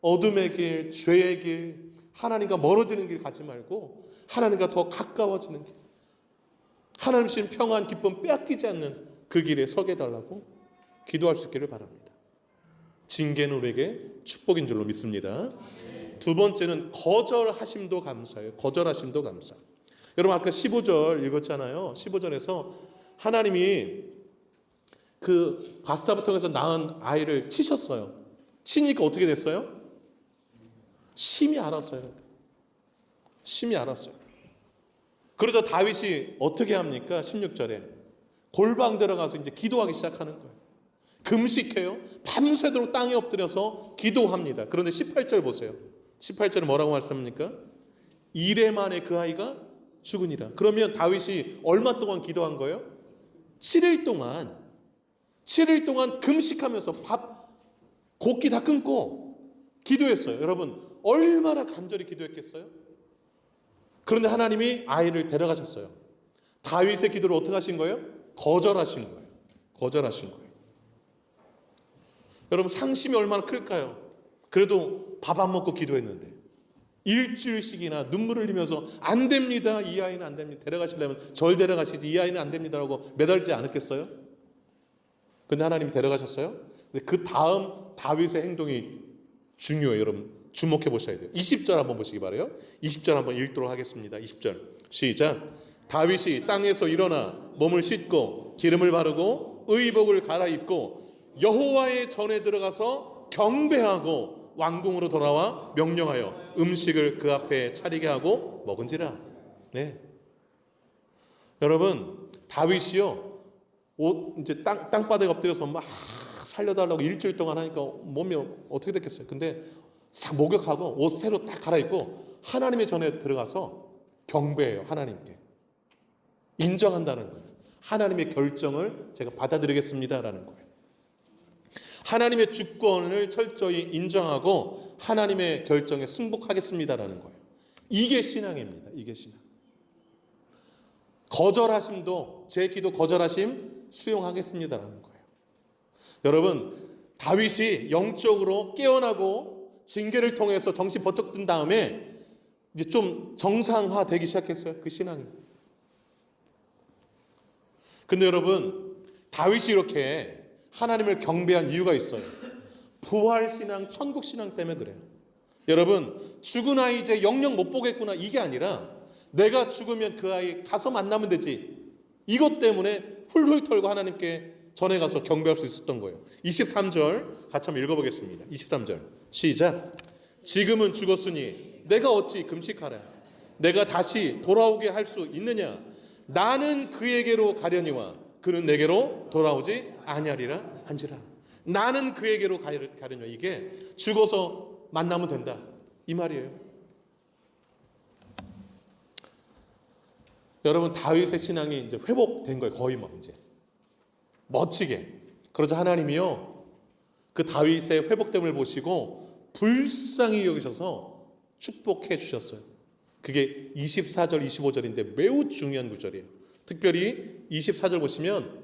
어둠의 길, 죄의 길, 하나님과 멀어지는 길 가지 말고 하나님과 더 가까워지는 길, 하나님 주신 평안, 기쁨 빼앗기지 않는 그 길에 서게 해달라고 기도할 수 있기를 바랍니다. 징계는 우리에게 축복인 줄로 믿습니다. 두 번째는 거절하심도 감사예요. 거절하심도 감사. 여러분 아까 15절 읽었잖아요. 15절에서 하나님이 그 밧사바 통해서 낳은 아이를 치셨어요. 치니까 어떻게 됐어요? 심히 알았어요. 심히 알았어요. 그러자 다윗이 어떻게 합니까? 16절에 골방 들어가서 이제 기도하기 시작하는 거예요. 금식해요. 밤새도록 땅에 엎드려서 기도합니다. 그런데 18절 보세요. 18절은 뭐라고 말씀합니까? 이레 만에 그 아이가 죽으니라. 그러면 다윗이 얼마 동안 기도한 거예요? 7일 동안 금식하면서 밥 곡기 다 끊고 기도했어요. 여러분 얼마나 간절히 기도했겠어요? 그런데 하나님이 아이를 데려가셨어요. 다윗의 기도를 어떻게 하신 거예요? 거절하신 거예요. 거절하신 거예요. 여러분 상심이 얼마나 클까요? 그래도 밥 안 먹고 기도했는데 일주일씩이나 눈물을 흘리면서 안 됩니다. 이 아이는 안 됩니다. 데려가시려면 절 데려가시지 이 아이는 안 됩니다라고 매달리지 않았겠어요? 근데 하나님이 데려가셨어요? 근데 그 다음 다윗의 행동이 중요해요. 여러분 주목해 보셔야 돼요. 20절 한번 보시기 바라요. 20절 한번 읽도록 하겠습니다. 20절 시작. 다윗이 땅에서 일어나 몸을 씻고 기름을 바르고 의복을 갈아입고 여호와의 전에 들어가서 경배하고 왕궁으로 돌아와 명령하여 음식을 그 앞에 차리게 하고 먹은지라. 네. 여러분 다윗이요 옷 이제 땅바닥에 엎드려서 막 살려달라고 일주일 동안 하니까 몸이 어떻게 됐겠어요? 근데 싹 목욕하고 옷 새로 딱 갈아입고 하나님의 전에 들어가서 경배해요. 하나님께 인정한다는 거예요. 하나님의 결정을 제가 받아들이겠습니다라는 거예요. 하나님의 주권을 철저히 인정하고 하나님의 결정에 승복하겠습니다라는 거예요. 이게 신앙입니다. 이게 신앙. 거절하심도 제 기도 거절하심 수용하겠습니다라는 거예요. 여러분 다윗이 영적으로 깨어나고 징계를 통해서 정신 번쩍 든 다음에 이제 좀 정상화되기 시작했어요. 그 신앙이. 근데 여러분 다윗이 이렇게 하나님을 경배한 이유가 있어요. 부활신앙, 천국신앙 때문에 그래요. 여러분 죽은 아이 이제 영영 못 보겠구나 이게 아니라 내가 죽으면 그 아이 가서 만나면 되지. 이것 때문에 훌훌 털고 하나님께 전에 가서 경배할 수 있었던 거예요. 23절 같이 한번 읽어보겠습니다. 23절 시작. 지금은 죽었으니 내가 어찌 금식하랴. 내가 다시 돌아오게 할 수 있느냐. 나는 그에게로 가려니와 그는 내게로 돌아오지 아니하리라 한지라. 나는 그에게로 가려니와 이게 죽어서 만나면 된다 이 말이에요. 여러분 다윗의 신앙이 이제 회복된 거예요. 거의 막 이제 멋지게. 그러자 하나님이요 그 다윗의 회복됨을 보시고 불쌍히 여기셔서 축복해 주셨어요. 그게 24절 25절인데 매우 중요한 구절이에요. 특별히 24절 보시면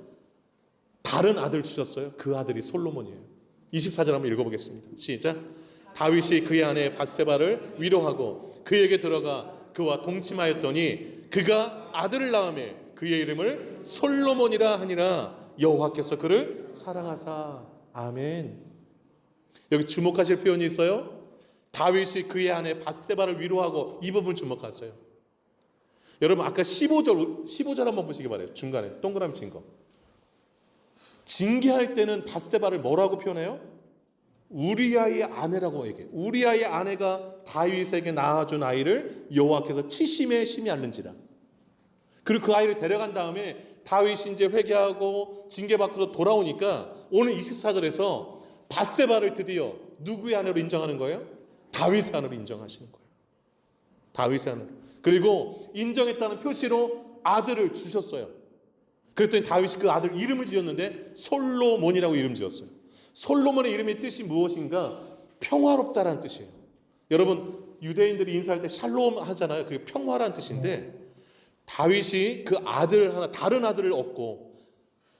다른 아들 주셨어요. 그 아들이 솔로몬이에요. 24절 한번 읽어보겠습니다. 시작. 다윗이 그의 아내 밧세바를 위로하고 그에게 들어가 그와 동침하였더니 그가 아들을 낳으며 그의 이름을 솔로몬이라 하니라. 여호와께서 그를 사랑하사. 아멘. 여기 주목하실 표현이 있어요. 다윗이 그의 아내 밧세바를 위로하고 이 부분 주목하세요. 여러분 아까 15절 한번 보시기 바래요. 중간에 동그라미 친 거. 징계할 때는 밧세바를 뭐라고 표현해요? 우리아의 아내라고 얘기해요. 우리아의 아내가 다윗에게 낳아준 아이를 여호와께서 치심에 심히 앓는지라. 그리고 그 아이를 데려간 다음에 다윗이 이제 회개하고 징계받고서 돌아오니까 오늘 24절에서 밧세바를 드디어 누구의 아내로 인정하는 거예요? 다윗의 아내로 인정하시는 거예요. 다윗의 아내로. 그리고 인정했다는 표시로 아들을 주셨어요. 그랬더니 다윗이 그 아들 이름을 지었는데 솔로몬이라고 이름 지었어요. 솔로몬의 이름의 뜻이 무엇인가? 평화롭다라는 뜻이에요. 여러분 유대인들이 인사할 때 샬롬 하잖아요. 그게 평화라는 뜻인데 다윗이 그 아들 하나 다른 아들을 얻고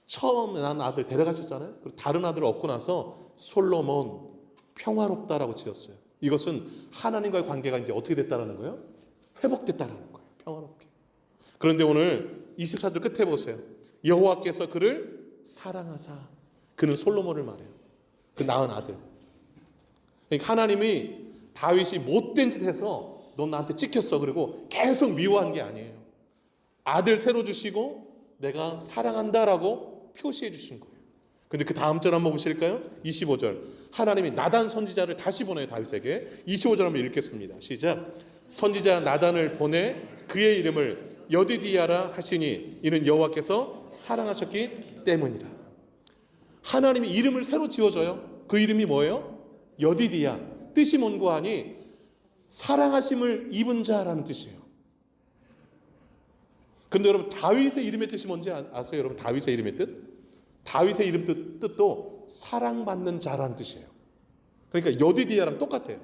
처음 난 아들 데려가셨잖아요. 그리고 다른 아들을 얻고 나서 솔로몬 평화롭다라고 지었어요. 이것은 하나님과의 관계가 이제 어떻게 됐다라는 거예요? 회복됐다라는 거예요. 평화롭게. 그런데 오늘 24절 끝에 보세요. 여호와께서 그를 사랑하사. 그는 솔로몬을 말해요. 그 낳은 아들. 그러니까 하나님이 다윗이 못된 짓 해서 넌 나한테 찍혔어. 그리고 계속 미워한 게 아니에요. 아들 새로 주시고 내가 사랑한다라고 표시해 주신 거예요. 근데 그 다음 절 한번 보실까요? 25절. 하나님이 나단 선지자를 다시 보내요, 다윗에게. 25절 한번 읽겠습니다. 시작. 선지자 나단을 보내 그의 이름을 여디디야라 하시니 이는 여호와께서 사랑하셨기 때문이라. 하나님이 이름을 새로 지어줘요. 그 이름이 뭐예요? 여디디야. 뜻이 뭔고 하니 사랑하심을 입은 자라는 뜻이에요. 근데 여러분 다윗의 이름의 뜻이 뭔지 아세요? 여러분 다윗의 이름의 뜻? 다윗의 이름 뜻도 사랑받는 자라는 뜻이에요. 그러니까 여디디야랑 똑같아요.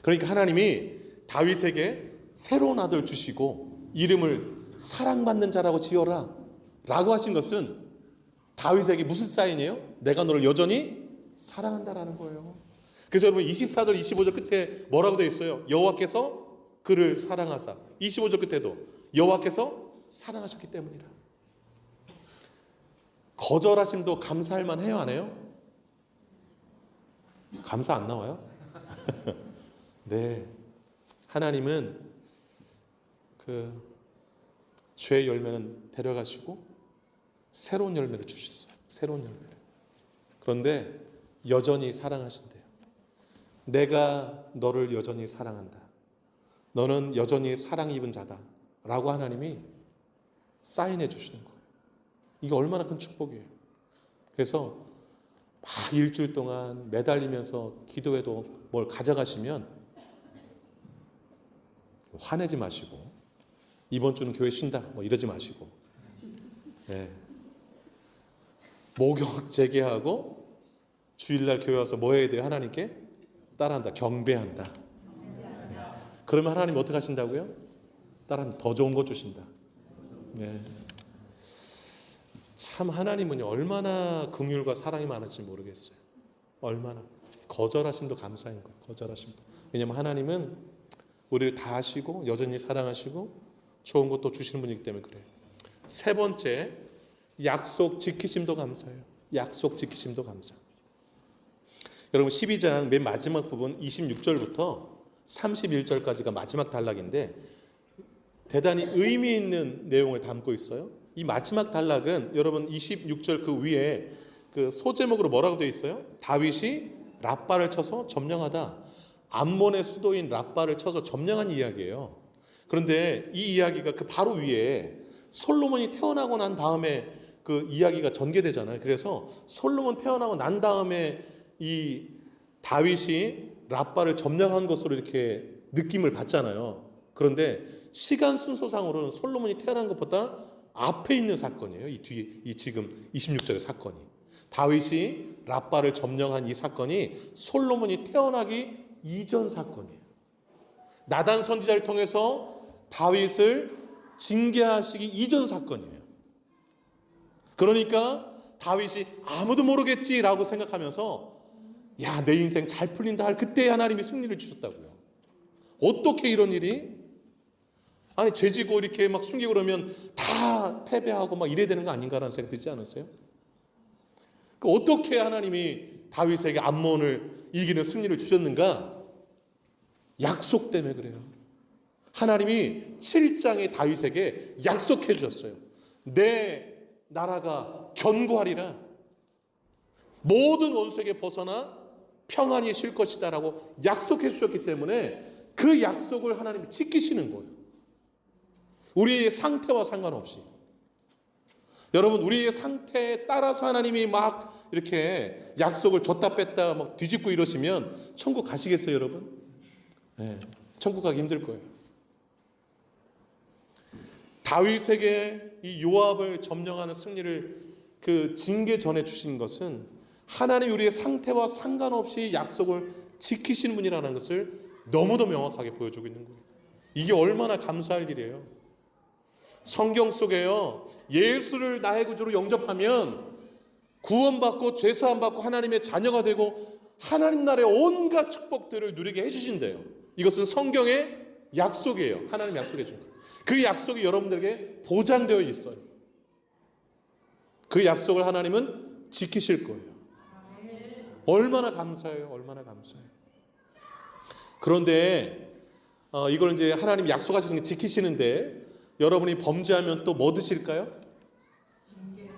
그러니까 하나님이 다윗에게 새로운 아들 주시고 이름을 사랑받는 자라고 지어라 라고 하신 것은 다윗에게 무슨 사인이에요? 내가 너를 여전히 사랑한다라는 거예요. 그래서 여러분 24절 25절 끝에 뭐라고 되어 있어요? 여호와께서 그를 사랑하사. 25절 끝에도 여호와께서 사랑하셨기 때문이라. 거절하심도 감사할 만해요, 안 해요? 감사 안 나와요? 네, 하나님은 그 죄의 열매는 데려가시고 새로운 열매를 주셨어요. 새로운 열매를. 그런데 여전히 사랑하신대요. 내가 너를 여전히 사랑한다. 너는 여전히 사랑 입은 자다. 라고 하나님이 사인해 주시는 거예요. 이게 얼마나 큰 축복이에요. 그래서 막 일주일 동안 매달리면서 기도해도 뭘 가져가시면 화내지 마시고 이번 주는 교회 쉰다 뭐 이러지 마시고 네. 목욕 재개하고 주일날 교회 와서 뭐 해야 돼요? 하나님께 따라한다. 경배한다. 그러면 하나님 어떻게 하신다고요? 따라하면 더 좋은 거 주신다. 네. 참 하나님은요 얼마나 긍휼과 사랑이 많을지 모르겠어요. 얼마나. 거절하심도 감사인 거예요. 거절하심도. 왜냐하면 하나님은 우리를 다 아시고 여전히 사랑하시고 좋은 것도 주시는 분이기 때문에 그래요. 세 번째, 약속 지키심도 감사해요. 약속 지키심도 감사. 여러분 12장 맨 마지막 부분 26절부터 31절까지가 마지막 단락인데 대단히 의미 있는 내용을 담고 있어요. 이 마지막 단락은 여러분 26절 그 위에 그 소제목으로 뭐라고 되어 있어요? 다윗이 랍바를 쳐서 점령하다. 암몬의 수도인 랍바를 쳐서 점령한 이야기예요. 그런데 이 이야기가 그 바로 위에 솔로몬이 태어나고 난 다음에 그 이야기가 전개되잖아요. 그래서 솔로몬 태어나고 난 다음에 이 다윗이 랍바를 점령한 것으로 이렇게 느낌을 받잖아요. 그런데 시간 순서상으로는 솔로몬이 태어난 것보다 앞에 있는 사건이에요. 이 뒤에 이 지금 26절의 사건이. 다윗이 랍바를 점령한 이 사건이 솔로몬이 태어나기 이전 사건이에요. 나단 선지자를 통해서 다윗을 징계하시기 이전 사건이에요. 그러니까 다윗이 아무도 모르겠지라고 생각하면서 야, 내 인생 잘 풀린다 할 그때 하나님이 승리를 주셨다고요. 어떻게 이런 일이? 아니 죄지고 이렇게 막 숨기고 그러면 다 패배하고 막 이래야 되는 거 아닌가라는 생각 들지 않으세요? 어떻게 하나님이 다윗에게 암몬을 이기는 승리를 주셨는가? 약속 때문에 그래요. 하나님이 7장에 다윗에게 약속해 주셨어요. 내 나라가 견고하리라. 모든 원수에게 벗어나 평안히 쉴 것이다 라고 약속해 주셨기 때문에 그 약속을 하나님이 지키시는 거예요. 우리의 상태와 상관없이. 여러분 우리의 상태에 따라서 하나님이 막 이렇게 약속을 줬다 뺐다 막 뒤집고 이러시면 천국 가시겠어요 여러분? 네, 천국 가기 힘들 거예요. 다윗에게 이 요압을 점령하는 승리를 그 징계 전에 주신 것은 하나님 우리의 상태와 상관없이 약속을 지키시는 분이라는 것을 너무도 명확하게 보여주고 있는 거예요. 이게 얼마나 감사할 일이에요. 성경 속에요. 예수를 나의 구주로 영접하면 구원받고 죄사함 받고 하나님의 자녀가 되고 하나님 나라의 온갖 축복들을 누리게 해주신대요. 이것은 성경의 약속이에요. 하나님 약속해 준 거예요. 그 약속이 여러분들에게 보장되어 있어요. 그 약속을 하나님은 지키실 거예요. 얼마나 감사해요. 얼마나 감사해요. 그런데 이걸 이제 하나님 약속하시는 게 지키시는데 여러분이 범죄하면 또 뭐 드실까요?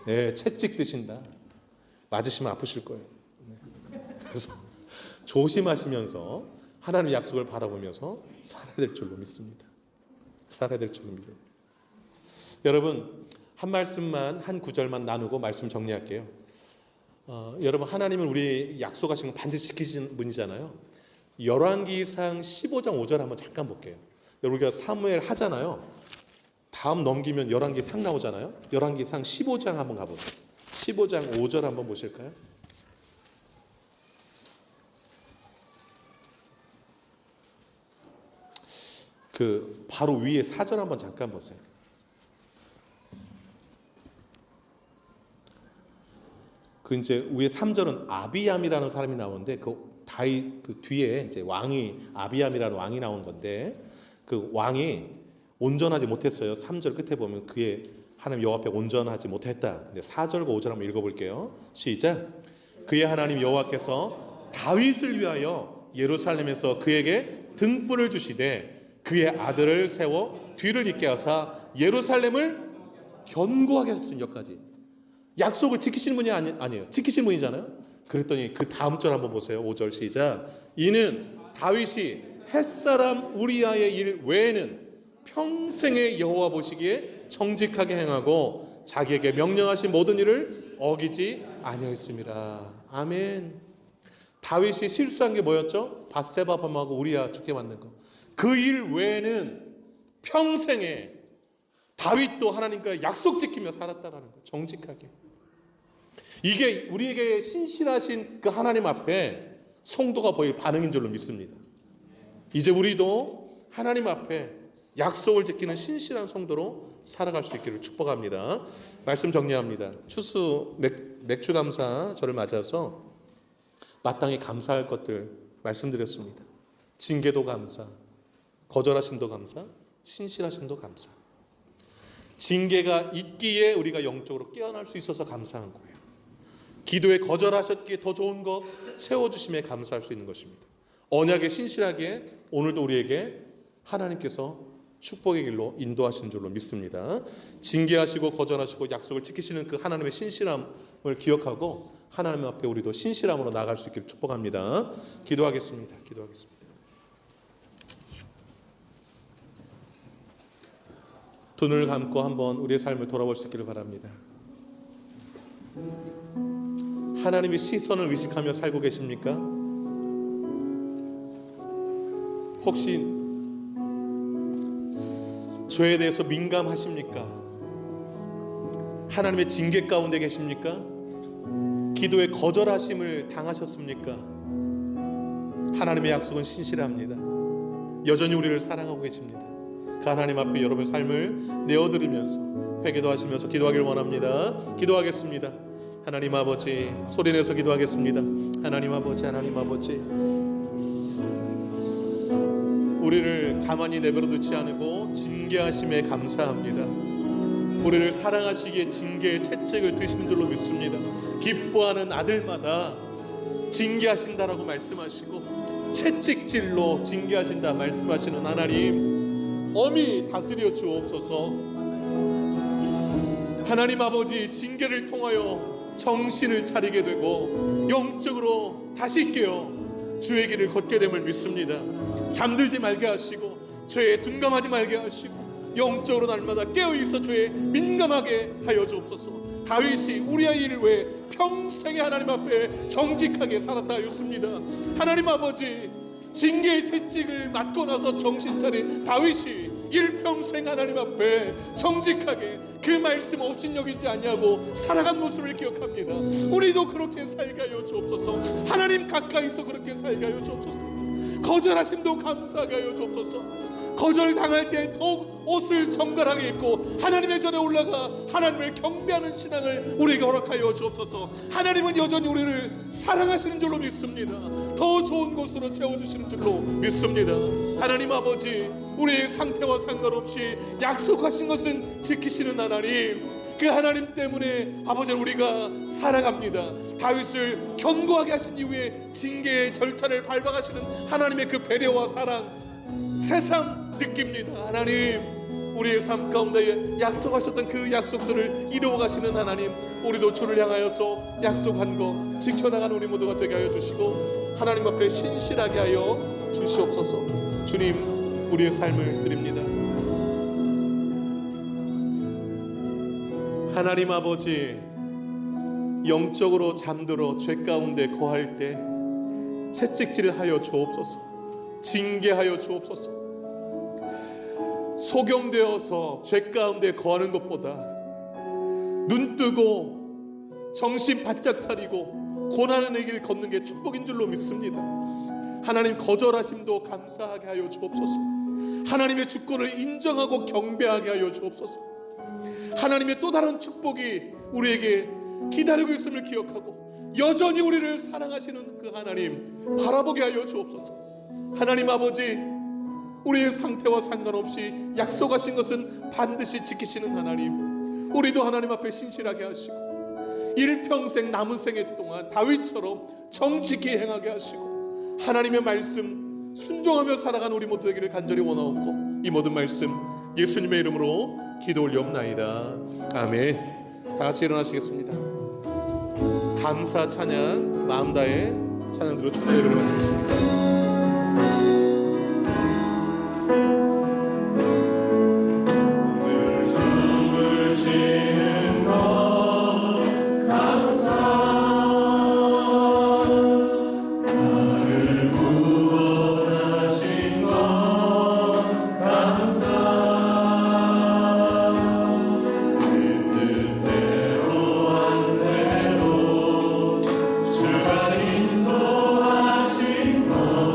네, 채찍 드신다. 맞으시면 아프실 거예요. 네. 그래서 조심하시면서 하나님 약속을 바라보면서 살아야 될 줄로 믿습니다. 살아야 될 줄로 믿어요. 여러분 한 말씀만 한 구절만 나누고 말씀 정리할게요. 여러분 하나님은 우리 약속하신 거 반드시 지키시는 분이잖아요. 열왕기상 15장 5절 한번 잠깐 볼게요. 우리가 사무엘 하잖아요. 다음 넘기면 열왕기상 나오잖아요. 열왕기상 15장 한번 가보세요. 15장 5절 한번 보실까요? 그 바로 위에 4절 한번 잠깐 보세요. 그 이제 위에 3절은 아비암이라는 사람이 나오는데 그 다윗 그 뒤에 이제 왕이 아비암이라는 왕이 나온 건데 그 왕이 온전하지 못했어요. 3절 끝에 보면 그의 하나님 여호와 앞에 온전하지 못했다. 근데 4절과 5절 한번 읽어볼게요. 시작. 그의 하나님 여호와께서 다윗을 위하여 예루살렘에서 그에게 등불을 주시되 그의 아들을 세워 뒤를 잇게 하사 예루살렘을 견고하게 하셨으니 여기까지. 약속을 지키시는 분이 아니에요. 지키시는 분이잖아요. 그랬더니 그 다음 절 한번 보세요. 5절 시작. 이는 다윗이 햇사람 우리아의 일 외에는 평생의 여호와 보시기에 정직하게 행하고 자기에게 명령하신 모든 일을 어기지 아니하였습니다. 아멘. 다윗이 실수한 게 뭐였죠? 밧세바 밤하고 우리아 죽게 만든 거. 그 일 외에는 평생에 다윗도 하나님과 약속 지키며 살았다라는 거. 정직하게. 이게 우리에게 신실하신 그 하나님 앞에 성도가 보일 반응인 줄로 믿습니다. 이제 우리도 하나님 앞에 약속을 지키는 신실한 성도로 살아갈 수 있기를 축복합니다. 말씀 정리합니다. 추수 맥주 감사 저를 맞아서 마땅히 감사할 것들 말씀드렸습니다. 징계도 감사, 거절하심도 감사, 신실하심도 감사. 징계가 있기에 우리가 영적으로 깨어날 수 있어서 감사한 거예요. 기도에 거절하셨기에 더 좋은 것 세워주심에 감사할 수 있는 것입니다. 언약에 신실하게 오늘도 우리에게 하나님께서 축복의 길로 인도하시는 줄로 믿습니다. 징계하시고 거절하시고 약속을 지키시는 그 하나님의 신실함을 기억하고 하나님 앞에 우리도 신실함으로 나아갈 수 있기를 축복합니다. 기도하겠습니다. 두 눈을 감고 한번 우리의 삶을 돌아볼 수 있기를 바랍니다. 하나님의 시선을 의식하며 살고 계십니까? 혹시 죄에 대해서 민감하십니까? 하나님의 징계 가운데 계십니까? 기도에 거절하심을 당하셨습니까? 하나님의 약속은 신실합니다. 여전히 우리를 사랑하고 계십니다. 그 하나님 앞에 여러분의 삶을 내어드리면서 회개도 하시면서 기도하기를 원합니다. 기도하겠습니다. 하나님 아버지, 소리내서 기도하겠습니다. 하나님 아버지, 우리를 가만히 내버려 두지 않고 징계하심에 감사합니다. 우리를 사랑하시기에 징계의 채찍을 드시는 줄로 믿습니다. 기뻐하는 아들마다 징계하신다라고 말씀하시고 채찍질로 징계하신다 말씀하시는 하나님, 엄히 다스려 주옵소서. 하나님 아버지, 징계를 통하여 정신을 차리게 되고 영적으로 다시 깨어 주의 길을 걷게 됨을 믿습니다. 잠들지 말게 하시고 죄에 둔감하지 말게 하시고 영적으로 날마다 깨어있어 죄에 민감하게 하여 주옵소서. 다윗이 우리의 일을 위해 평생에 하나님 앞에 정직하게 살았다 하였습니다. 하나님 아버지, 징계의 채찍을 맞고 나서 정신 차린 다윗이 일평생 하나님 앞에 정직하게 그 말씀 업신여기지 아니하고 살아간 모습을 기억합니다. 우리도 그렇게 살게 하여 주옵소서. 하나님 가까이서 그렇게 살게 하여 주옵소서. 거절하심도 감사하게 하여 주옵소서. 거절당할 때 더욱 옷을 정갈하게 입고 하나님의 전에 올라가 하나님을 경배하는 신앙을 우리에게 허락하여 주옵소서. 하나님은 여전히 우리를 사랑하시는 줄로 믿습니다. 더 좋은 곳으로 채워주시는 줄로 믿습니다. 하나님 아버지, 우리의 상태와 상관없이 약속하신 것은 지키시는 하나님, 그 하나님 때문에 아버지 우리가 살아갑니다. 다윗을 견고하게 하신 이후에 징계의 절차를 밟아가시는 하나님의 그 배려와 사랑 새삼 느낍니다. 하나님, 우리의 삶 가운데 약속하셨던 그 약속들을 이루어가시는 하나님, 우리도 주를 향하여서 약속한 거 지켜나가는 우리 모두가 되게 하여 주시고 하나님 앞에 신실하게 하여 주시옵소서. 주님, 우리의 삶을 드립니다. 하나님 아버지, 영적으로 잠들어 죄 가운데 거할 때 채찍질을 하여 주옵소서. 징계하여 주옵소서. 소경되어서 죄 가운데 거하는 것보다 눈 뜨고 정신 바짝 차리고 고난의 길 걷는 게 축복인 줄로 믿습니다. 하나님, 거절하심도 감사하게 하여 주옵소서. 하나님의 주권을 인정하고 경배하게 하여 주옵소서. 하나님의 또 다른 축복이 우리에게 기다리고 있음을 기억하고 여전히 우리를 사랑하시는 그 하나님 바라보게 하여 주옵소서. 하나님 아버지, 우리의 상태와 상관없이 약속하신 것은 반드시 지키시는 하나님, 우리도 하나님 앞에 신실하게 하시고 일평생 남은 생애 동안 다윗처럼 정직히 행하게 하시고 하나님의 말씀 순종하며 살아가는 우리 모두 되기를 간절히 원하옵고 이 모든 말씀 예수님의 이름으로 기도 올려옵나이다. 아멘. 다 같이 일어나시겠습니다. 감사 찬양 마음 다해 찬양 들어 축복의 예배를 마치겠습니다. 주가 인도하신 것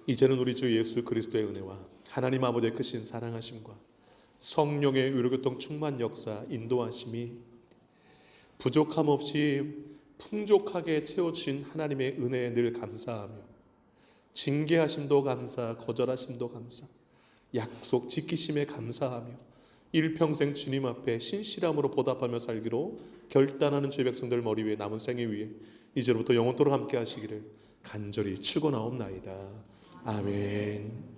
이제는 우리 주 예수 그리스도의 은혜와 하나님 아버지의 크신 사랑하심과 성령의 의료교통 충만 역사 인도하심이 부족함 없이 풍족하게 채워주신 하나님의 은혜에 늘 감사하며 징계하심도 감사, 거절하심도 감사, 약속 지키심에 감사하며 일평생 주님 앞에 신실함으로 보답하며 살기로 결단하는 주의 백성들 머리 위에 남은 생애 위에 이제로부터 영원토록 함께 하시기를 간절히 축원하옵나이다. 아멘.